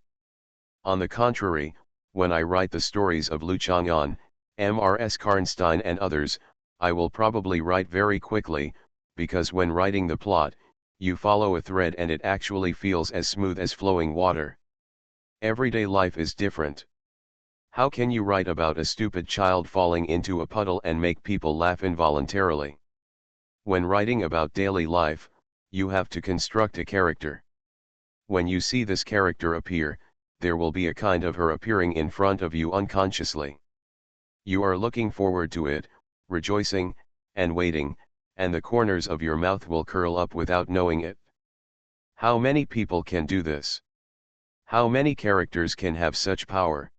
On the contrary, when I write the stories of Lu Chang'an, M.R.S. Karnstein and others, I will probably write very quickly, because when writing the plot, you follow a thread and it actually feels as smooth as flowing water. Everyday life is different. How can you write about a stupid child falling into a puddle and make people laugh involuntarily? When writing about daily life, you have to construct a character. When you see this character appear, there will be a kind of her appearing in front of you unconsciously. You are looking forward to it, rejoicing, and waiting, and the corners of your mouth will curl up without knowing it. How many people can do this? How many characters can have such power?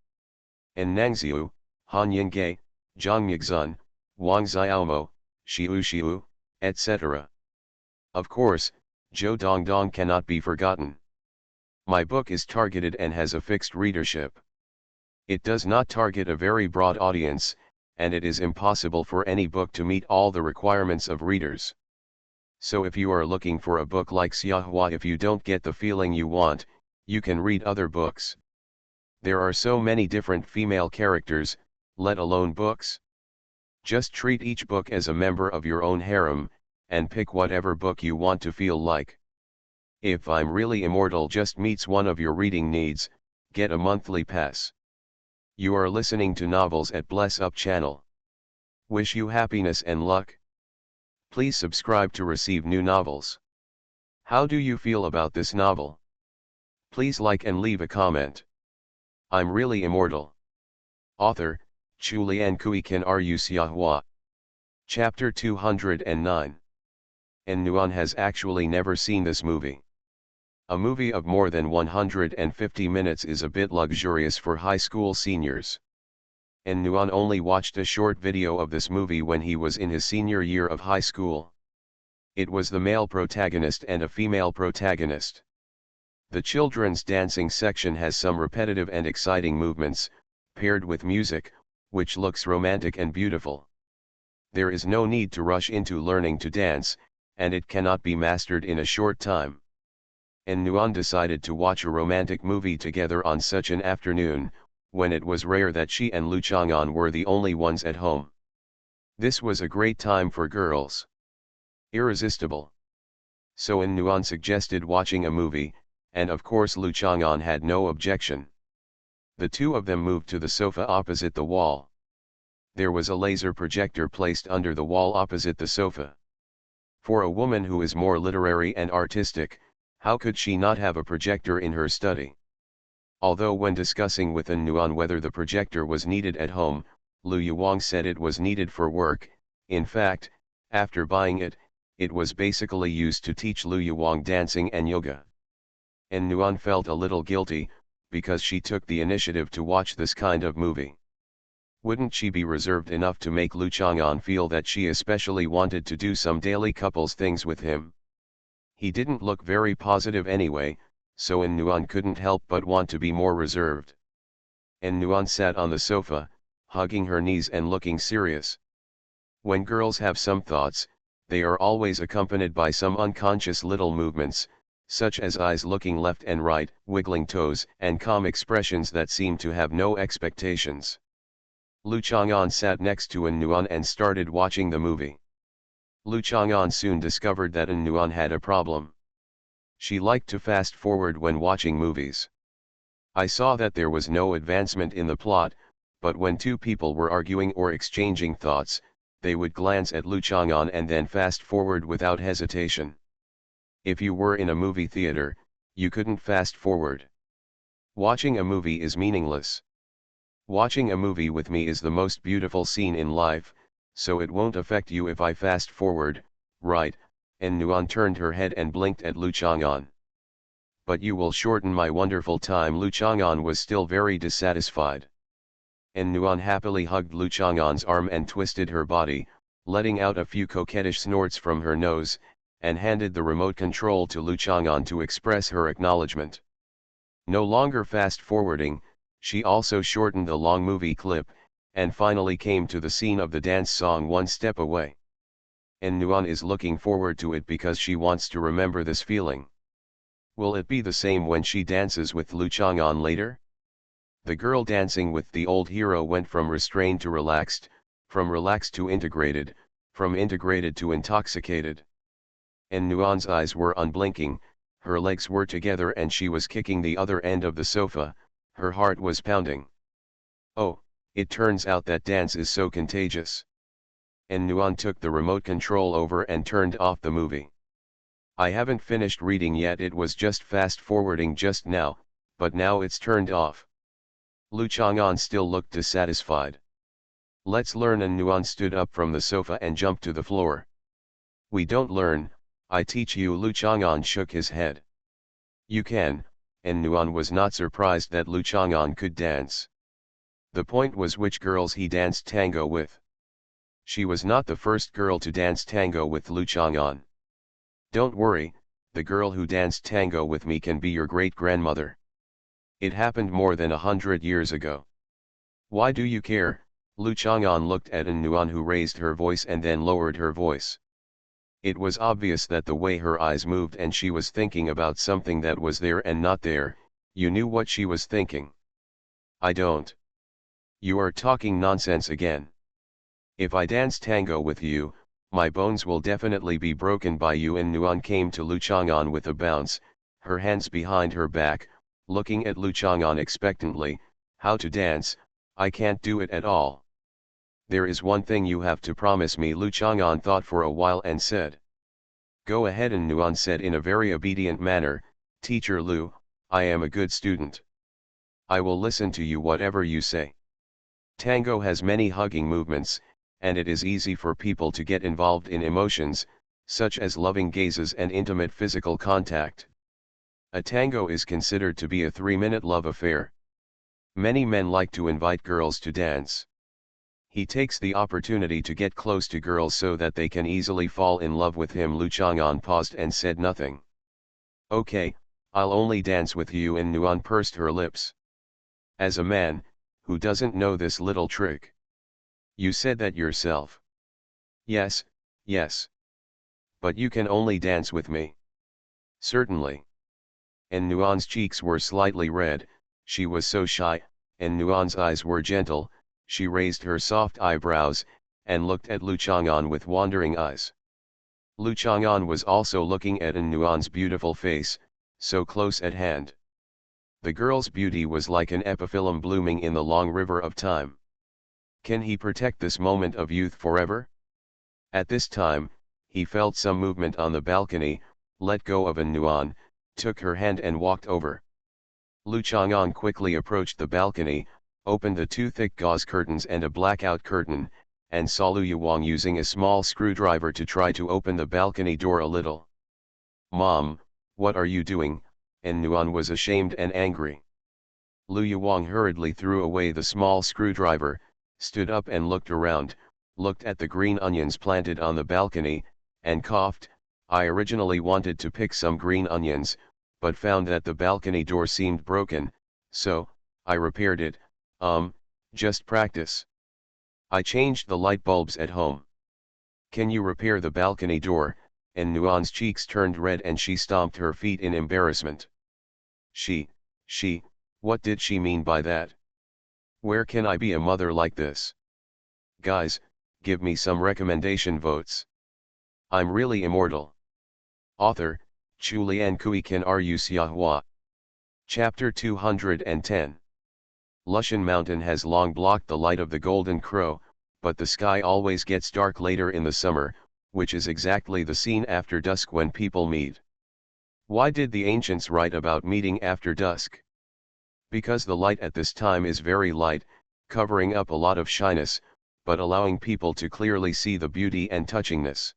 En Nangxiu, Han Yingge, Zhang Mixun, Wang Xiaomo, Xiu, etc. Of course, Zhou Dongdong cannot be forgotten. My book is targeted and has a fixed readership. It does not target a very broad audience, and it is impossible for any book to meet all the requirements of readers. So if you are looking for a book like Xiahua, if you don't get the feeling you want, you can read other books. There are so many different female characters, let alone books. Just treat each book as a member of your own harem, and pick whatever book you want to feel like. If I'm Really Immortal just meets one of your reading needs, get a monthly pass. You are listening to Novels at Bless Up channel. Wish you happiness and luck. Please subscribe to receive new novels. How do you feel about this novel? Please like and leave a comment. I'm Really Immortal. Author, Chulian Kuikan Ru Xiahua. Chapter 209. En Nuan has actually never seen this movie. A movie of more than 150 minutes is a bit luxurious for high school seniors. En Nuan only watched a short video of this movie when he was in his senior year of high school. It was the male protagonist and a female protagonist. The children's dancing section has some repetitive and exciting movements, paired with music, which looks romantic and beautiful. There is no need to rush into learning to dance, and it cannot be mastered in a short time. En Nuan decided to watch a romantic movie together on such an afternoon, when it was rare that she and Lu Chang'an were the only ones at home. This was a great time for girls. Irresistible. So En Nuan suggested watching a movie, and of course Lu Chang'an had no objection. The two of them moved to the sofa opposite the wall. There was a laser projector placed under the wall opposite the sofa. For a woman who is more literary and artistic, how could she not have a projector in her study? Although when discussing with En Nuan whether the projector was needed at home, Lu Yuwang said it was needed for work. In fact, after buying it, it was basically used to teach Lu Yuwang dancing and yoga. En Nuan felt a little guilty, because she took the initiative to watch this kind of movie. Wouldn't she be reserved enough to make Lu Chang'an feel that she especially wanted to do some daily couples things with him? He didn't look very positive anyway, so En Nuan couldn't help but want to be more reserved. En Nuan sat on the sofa, hugging her knees and looking serious. When girls have some thoughts, they are always accompanied by some unconscious little movements, such as eyes looking left and right, wiggling toes, and calm expressions that seem to have no expectations. Lu Chang'an sat next to En Nuan and started watching the movie. Lu Chang'an soon discovered that En Nuan had a problem. She liked to fast forward when watching movies. I saw that there was no advancement in the plot, but when two people were arguing or exchanging thoughts, they would glance at Lu Chang'an and then fast forward without hesitation. If you were in a movie theater, you couldn't fast forward. Watching a movie is meaningless. Watching a movie with me is the most beautiful scene in life, so it won't affect you if I fast forward, right? En Nuan turned her head and blinked at Lu Chang'an. But you will shorten my wonderful time. Lu Chang'an was still very dissatisfied. En Nuan happily hugged Lu Chang'an's arm and twisted her body, letting out a few coquettish snorts from her nose, and handed the remote control to Lu Chang'an to express her acknowledgement. No longer fast-forwarding, she also shortened the long movie clip, and finally came to the scene of the dance song One Step Away. And Nuan is looking forward to it because she wants to remember this feeling. Will it be the same when she dances with Lu Chang'an later? The girl dancing with the old hero went from restrained to relaxed, from relaxed to integrated, from integrated to intoxicated. And Nuan's eyes were unblinking, her legs were together and she was kicking the other end of the sofa, her heart was pounding. Oh, it turns out that dance is so contagious. And Nuan took the remote control over and turned off the movie. I haven't finished reading yet, it was just fast forwarding just now, but now it's turned off. Lu Chang'an still looked dissatisfied. Let's learn, and Nuan stood up from the sofa and jumped to the floor. We don't learn, I teach you. Lu Chang'an shook his head. You can, and Nuan was not surprised that Lu Chang'an could dance. The point was which girls he danced tango with. She was not the first girl to dance tango with Lu Chang'an. Don't worry, the girl who danced tango with me can be your great-grandmother. It happened more than 100 years ago. Why do you care? Lu Chang'an looked at An Nuan, who raised her voice and then lowered her voice. It was obvious that the way her eyes moved and she was thinking about something that was there and not there, you knew what she was thinking. I don't. You are talking nonsense again. If I dance tango with you, my bones will definitely be broken by you. And Nuan came to Lu Chang'an with a bounce, her hands behind her back, looking at Lu Chang'an expectantly. How to dance? I can't do it at all. There is one thing you have to promise me. Lu Chang'an thought for a while and said. Go ahead. And Nuan said in a very obedient manner, Teacher Lu, I am a good student. I will listen to you whatever you say. Tango has many hugging movements, and it is easy for people to get involved in emotions, such as loving gazes and intimate physical contact. A tango is considered to be a 3-minute love affair. Many men like to invite girls to dance. He takes the opportunity to get close to girls so that they can easily fall in love with him. Lu Chang'an paused and said nothing. Okay, I'll only dance with you. And Nuan pursed her lips. As a man, who doesn't know this little trick? You said that yourself. Yes, yes. But you can only dance with me. Certainly. And Nuan's cheeks were slightly red, she was so shy, and Nuan's eyes were gentle. She raised her soft eyebrows, and looked at Lu Chang'an with wandering eyes. Lu Chang'an was also looking at An Nuan's beautiful face, so close at hand. The girl's beauty was like an epiphyllum blooming in the long river of time. Can he protect this moment of youth forever? At this time, he felt some movement on the balcony, let go of An Nuan, took her hand and walked over. Lu Chang'an quickly approached the balcony, opened the 2 thick gauze curtains and a blackout curtain, and saw Lu Yuwang using a small screwdriver to try to open the balcony door a little. Mom, what are you doing? And Nuan was ashamed and angry. Lu Yuwang hurriedly threw away the small screwdriver, stood up and looked around, looked at the green onions planted on the balcony, and coughed. I originally wanted to pick some green onions, but found that the balcony door seemed broken, so I repaired it. Just practice. I changed the light bulbs at home. Can you repair the balcony door? And Nuan's cheeks turned red and she stomped her feet in embarrassment. What did she mean by that? Where can I be a mother like this? Guys, give me some recommendation votes. I'm really immortal. Author, Chulian Kui Kan Ru Xiahua. Chapter 210. Lushan Mountain has long blocked the light of the golden crow, but the sky always gets dark later in the summer, which is exactly the scene after dusk when people meet. Why did the ancients write about meeting after dusk? Because the light at this time is very light, covering up a lot of shyness, but allowing people to clearly see the beauty and touchingness.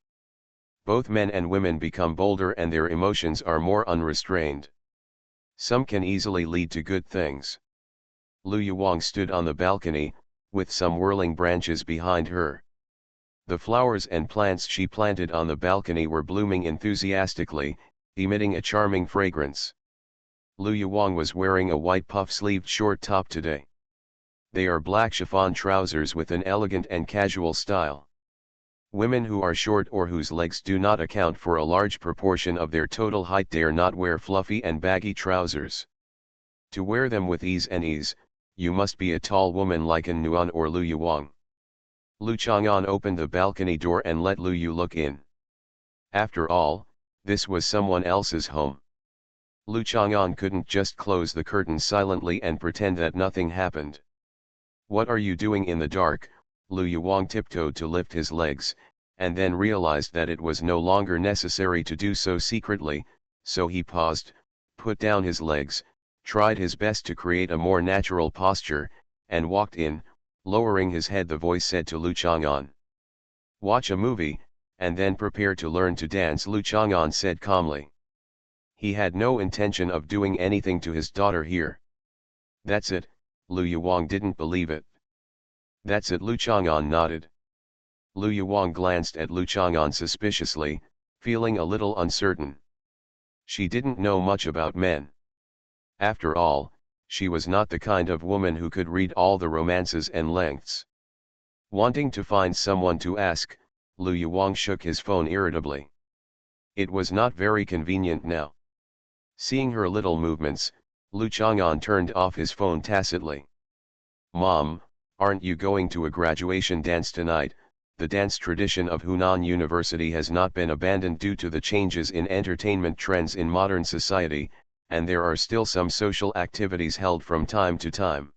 Both men and women become bolder and their emotions are more unrestrained. Some can easily lead to good things. Lu Yuwang stood on the balcony, with some whirling branches behind her. The flowers and plants she planted on the balcony were blooming enthusiastically, emitting a charming fragrance. Lu Yuwang was wearing a white puff-sleeved short top today. They are black chiffon trousers with an elegant and casual style. Women who are short or whose legs do not account for a large proportion of their total height dare not wear fluffy and baggy trousers. To wear them with ease, you must be a tall woman like An Nuan or Lu Yuwang. Lu Chang'an opened the balcony door and let Lu Yu look in. After all, this was someone else's home. Lu Chang'an couldn't just close the curtains silently and pretend that nothing happened. What are you doing in the dark? Lu Yuwang tiptoed to lift his legs, and then realized that it was no longer necessary to do so secretly, so he paused, put down his legs, tried his best to create a more natural posture, and walked in. Lowering his head, the voice said to Lu Chang'an, "Watch a movie, and then prepare to learn to dance," Lu Chang'an said calmly. He had no intention of doing anything to his daughter here. "That's it," Lu Yuwang didn't believe it. "That's it," Lu Chang'an nodded. Lu Yuwang glanced at Lu Chang'an suspiciously, feeling a little uncertain. She didn't know much about men. After all, she was not the kind of woman who could read all the romances and lengths. Wanting to find someone to ask, Lu Yuwang shook his phone irritably. It was not very convenient now. Seeing her little movements, Lu Chang'an turned off his phone tacitly. "Mom, aren't you going to a graduation dance tonight?" The dance tradition of Hunan University has not been abandoned due to the changes in entertainment trends in modern society, and there are still some social activities held from time to time.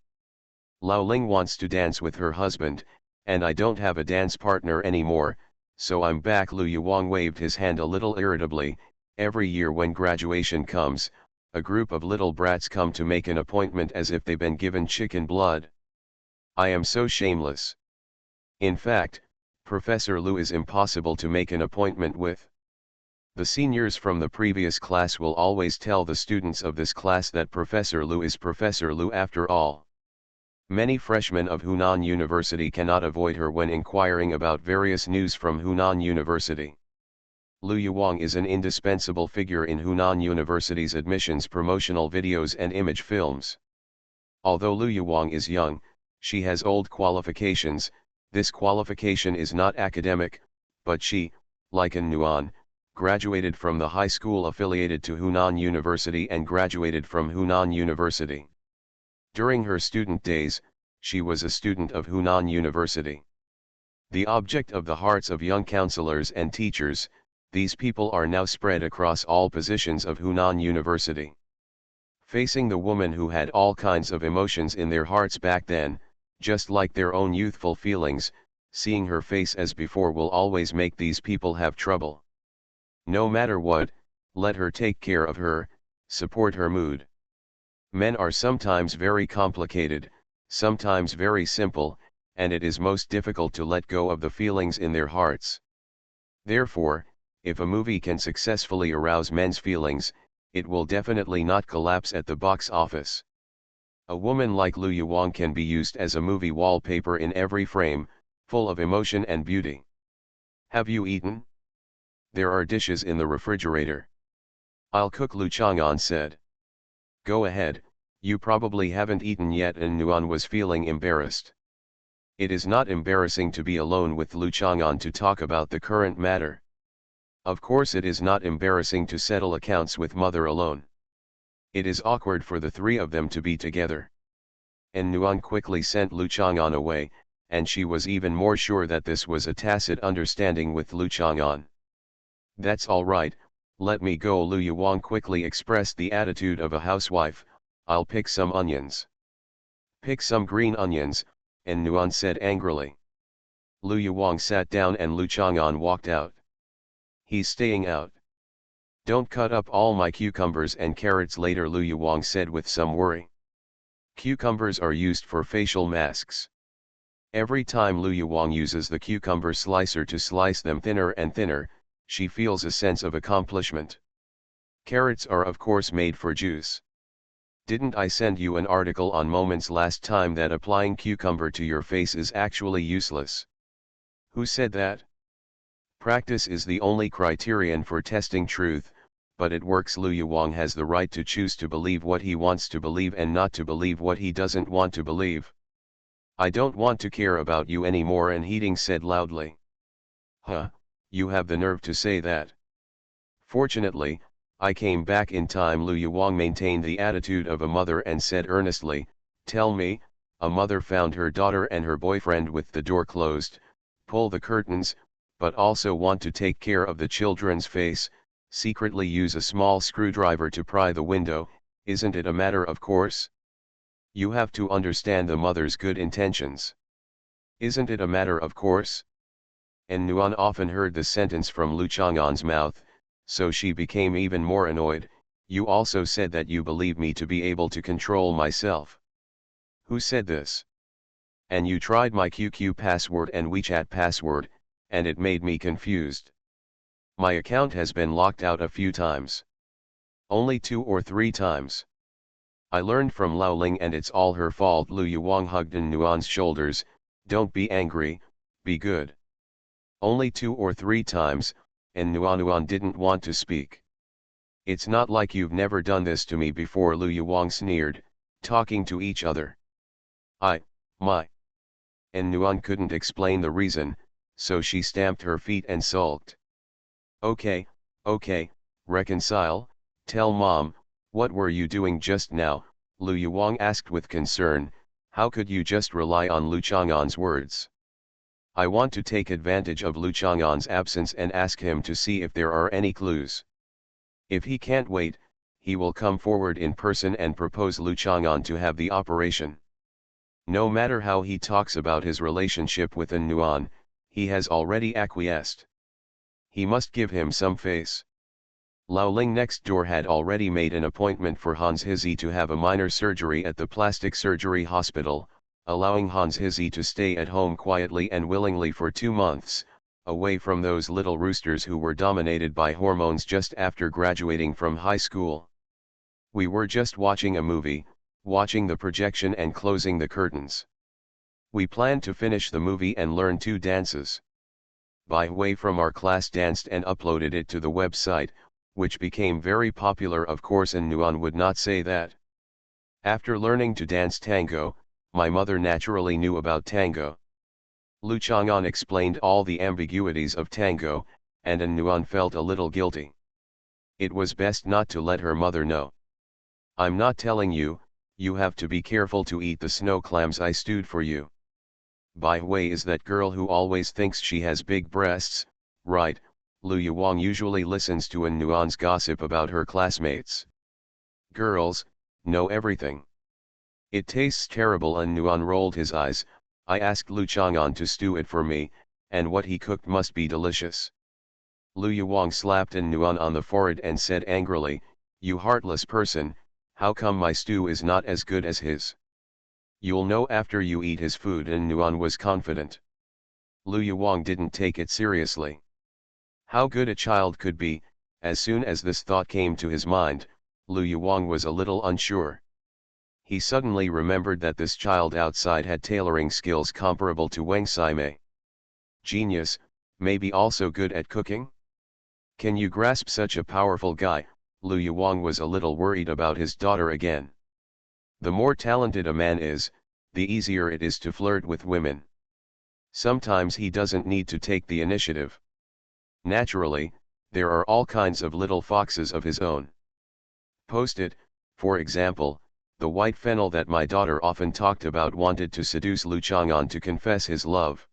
Lao Ling wants to dance with her husband, and I don't have a dance partner anymore, so I'm back. Lu Yuwang waved his hand a little irritably. Every year when graduation comes, a group of little brats come to make an appointment as if they've been given chicken blood. I am so shameless. In fact, Professor Lu is impossible to make an appointment with. The seniors from the previous class will always tell the students of this class that Professor Lu is Professor Lu after all. Many freshmen of Hunan University cannot avoid her when inquiring about various news from Hunan University. Lu Yuwang is an indispensable figure in Hunan University's admissions promotional videos and image films. Although Lu Yuwang is young, she has old qualifications. This qualification is not academic, but she, like An Nuan, graduated from the high school affiliated to Hunan University and graduated from Hunan University. During her student days, she was a student of Hunan University. The object of the hearts of young counselors and teachers, these people are now spread across all positions of Hunan University. Facing the woman who had all kinds of emotions in their hearts back then, just like their own youthful feelings, seeing her face as before will always make these people have trouble. No matter what, let her take care of her, support her mood. Men are sometimes very complicated, sometimes very simple, and it is most difficult to let go of the feelings in their hearts. Therefore, if a movie can successfully arouse men's feelings, it will definitely not collapse at the box office. A woman like Lu Yuwang can be used as a movie wallpaper in every frame, full of emotion and beauty. Have you eaten? There are dishes in the refrigerator. I'll cook, Lu Chang'an said. Go ahead, you probably haven't eaten yet. And Nuan was feeling embarrassed. It is not embarrassing to be alone with Lu Chang'an to talk about the current matter. Of course it is not embarrassing to settle accounts with mother alone. It is awkward for the three of them to be together. And Nuan quickly sent Lu Chang'an away, and she was even more sure that this was a tacit understanding with Lu Chang'an. That's all right, let me go. Lu Yuwang quickly expressed the attitude of a housewife. I'll pick some onions. Pick some green onions, and Nuan said angrily. Lu Yuwang sat down and Lu Chang'an walked out. He's staying out. Don't cut up all my cucumbers and carrots later, Lu Yuwang said with some worry. Cucumbers are used for facial masks. Every time Lu Yuwang uses the cucumber slicer to slice them thinner and thinner, she feels a sense of accomplishment. Carrots are of course made for juice. Didn't I send you an article on Moments last time that applying cucumber to your face is actually useless? Who said that? Practice is the only criterion for testing truth, but it works. Lu Yuang has the right to choose to believe what he wants to believe and not to believe what he doesn't want to believe. I don't want to care about you anymore, and Heating said loudly. Huh, you have the nerve to say that. Fortunately, I came back in time. Lu Yuang maintained the attitude of a mother and said earnestly, tell me, a mother found her daughter and her boyfriend with the door closed, pull the curtains, but also want to take care of the children's face, secretly use a small screwdriver to pry the window. Isn't it a matter of course? You have to understand the mother's good intentions. Isn't it a matter of course? And Nuan often heard the sentence from Lu Chang'an's mouth, so she became even more annoyed. You also said that you believe me to be able to control myself. Who said this? And you tried my QQ password and WeChat password, and it made me confused. My account has been locked out a few times. Only 2 or 3 times. I learned from Lao Ling and it's all her fault. Lu Yuang hugged in Nuan's shoulders. Don't be angry, be good. Only 2 or 3 times, and Nuan didn't want to speak. It's not like you've never done this to me before. Lu Yuang sneered, talking to each other. My. And Nuan couldn't explain the reason, so she stamped her feet and sulked. Okay, reconcile, tell mom, what were you doing just now? Lu Yuang asked with concern. How could you just rely on Lu Chang'an's words? I want to take advantage of Lu Chang'an's absence and ask him to see if there are any clues. If he can't wait, he will come forward in person and propose Lu Chang'an to have the operation. No matter how he talks about his relationship with An Nuan, he has already acquiesced. He must give him some face. Lao Ling next door had already made an appointment for Hans Hizi to have a minor surgery at the plastic surgery hospital, allowing Hans Hizi to stay at home quietly and willingly for 2 months, away from those little roosters who were dominated by hormones just after graduating from high school. We were just watching a movie, watching the projection and closing the curtains. We planned to finish the movie and learn 2 dances. Bai Hui from our class danced and uploaded it to the website, which became very popular. Of course, and Nuan would not say that. After learning to dance tango, my mother naturally knew about tango. Lu Chang'an explained all the ambiguities of tango, and An Nuan felt a little guilty. It was best not to let her mother know. I'm not telling you, you have to be careful to eat the snow clams I stewed for you. Bai Hui is that girl who always thinks she has big breasts, right? Lu Yuang usually listens to An Nuan's gossip about her classmates. Girls know everything. It tastes terrible. An Nuan rolled his eyes. I asked Lu Chang'an to stew it for me, and what he cooked must be delicious. Lu Yuang slapped An Nuan on the forehead and said angrily, you heartless person, how come my stew is not as good as his? You'll know after you eat his food. An Nuan was confident. Lu Yuang didn't take it seriously. How good a child could be, as soon as this thought came to his mind, Lu Yuang was a little unsure. He suddenly remembered that this child outside had tailoring skills comparable to Wang Saimei. Genius, maybe also good at cooking? Can you grasp such a powerful guy? Lu Yuang was a little worried about his daughter again. The more talented a man is, the easier it is to flirt with women. Sometimes he doesn't need to take the initiative. Naturally, there are all kinds of little foxes of his own. Post-it, for example, the white fennel that my daughter often talked about wanted to seduce Lu Chang'an to confess his love.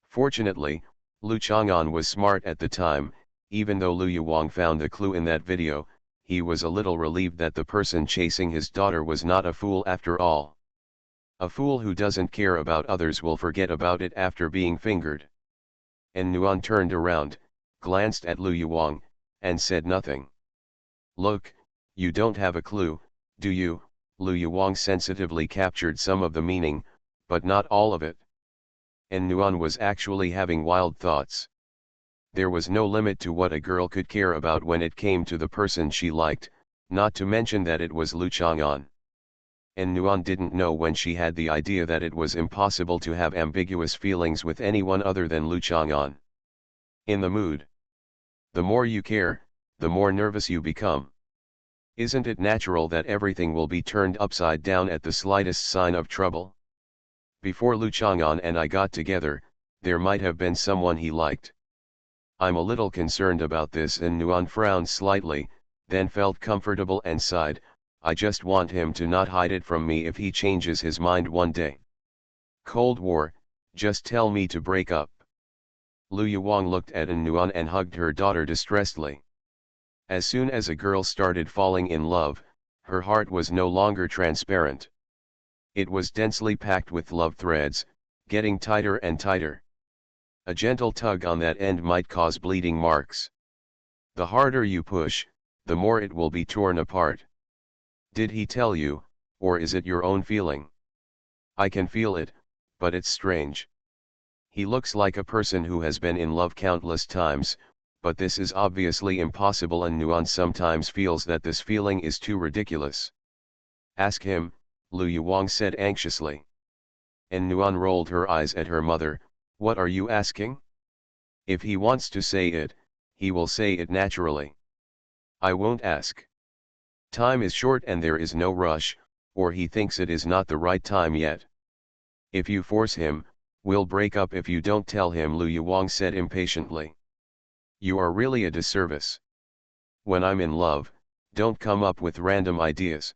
Fortunately, Lu Chang'an was smart at the time. Even though Lu Yuang found the clue in that video, he was a little relieved that the person chasing his daughter was not a fool after all. A fool who doesn't care about others will forget about it after being fingered. And Nuan turned around, glanced at Lu Yuang, and said nothing. Look, you don't have a clue, do you? Lu Yuang sensitively captured some of the meaning, but not all of it. And Nuan was actually having wild thoughts. There was no limit to what a girl could care about when it came to the person she liked, not to mention that it was Lu Chang'an. And Nuan didn't know when she had the idea that it was impossible to have ambiguous feelings with anyone other than Lu Chang'an. In the mood. The more you care, the more nervous you become. Isn't it natural that everything will be turned upside down at the slightest sign of trouble? Before Lu Chang'an and I got together, there might have been someone he liked. I'm a little concerned about this, and Nuan frowned slightly, then felt comfortable and sighed, I just want him to not hide it from me if he changes his mind one day. Cold War, just tell me to break up. Lu Yuang looked at Nuan and hugged her daughter distressedly. As soon as a girl started falling in love, her heart was no longer transparent. It was densely packed with love threads, getting tighter and tighter. A gentle tug on that end might cause bleeding marks. The harder you push, the more it will be torn apart. Did he tell you, or is it your own feeling? I can feel it, but it's strange. He looks like a person who has been in love countless times, but this is obviously impossible, and Nuan sometimes feels that this feeling is too ridiculous. Ask him, Lu Yuang said anxiously. And Nuan rolled her eyes at her mother, what are you asking? If he wants to say it, he will say it naturally. I won't ask. Time is short and there is no rush, or he thinks it is not the right time yet. If you force him, we'll break up if you don't tell him, Lu Yuang said impatiently. You are really a disservice. When I'm in love, don't come up with random ideas.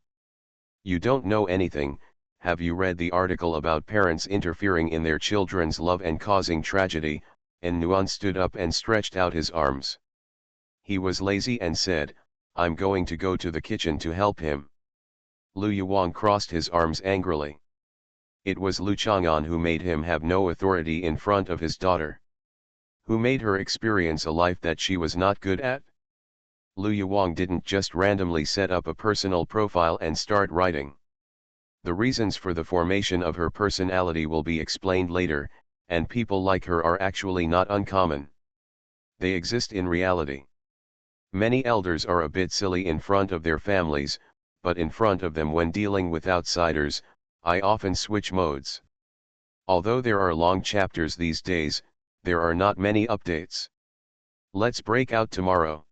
You don't know anything. Have you read the article about parents interfering in their children's love and causing tragedy? And Nuan stood up and stretched out his arms. He was lazy and said, I'm going to go to the kitchen to help him. Lu Yuang crossed his arms angrily. It was Lu Chang'an who made him have no authority in front of his daughter. Who made her experience a life that she was not good at? Lu Yuang didn't just randomly set up a personal profile and start writing. The reasons for the formation of her personality will be explained later, and people like her are actually not uncommon. They exist in reality. Many elders are a bit silly in front of their families, but in front of them when dealing with outsiders, I often switch modes. Although there are long chapters these days, there are not many updates. Let's break out tomorrow.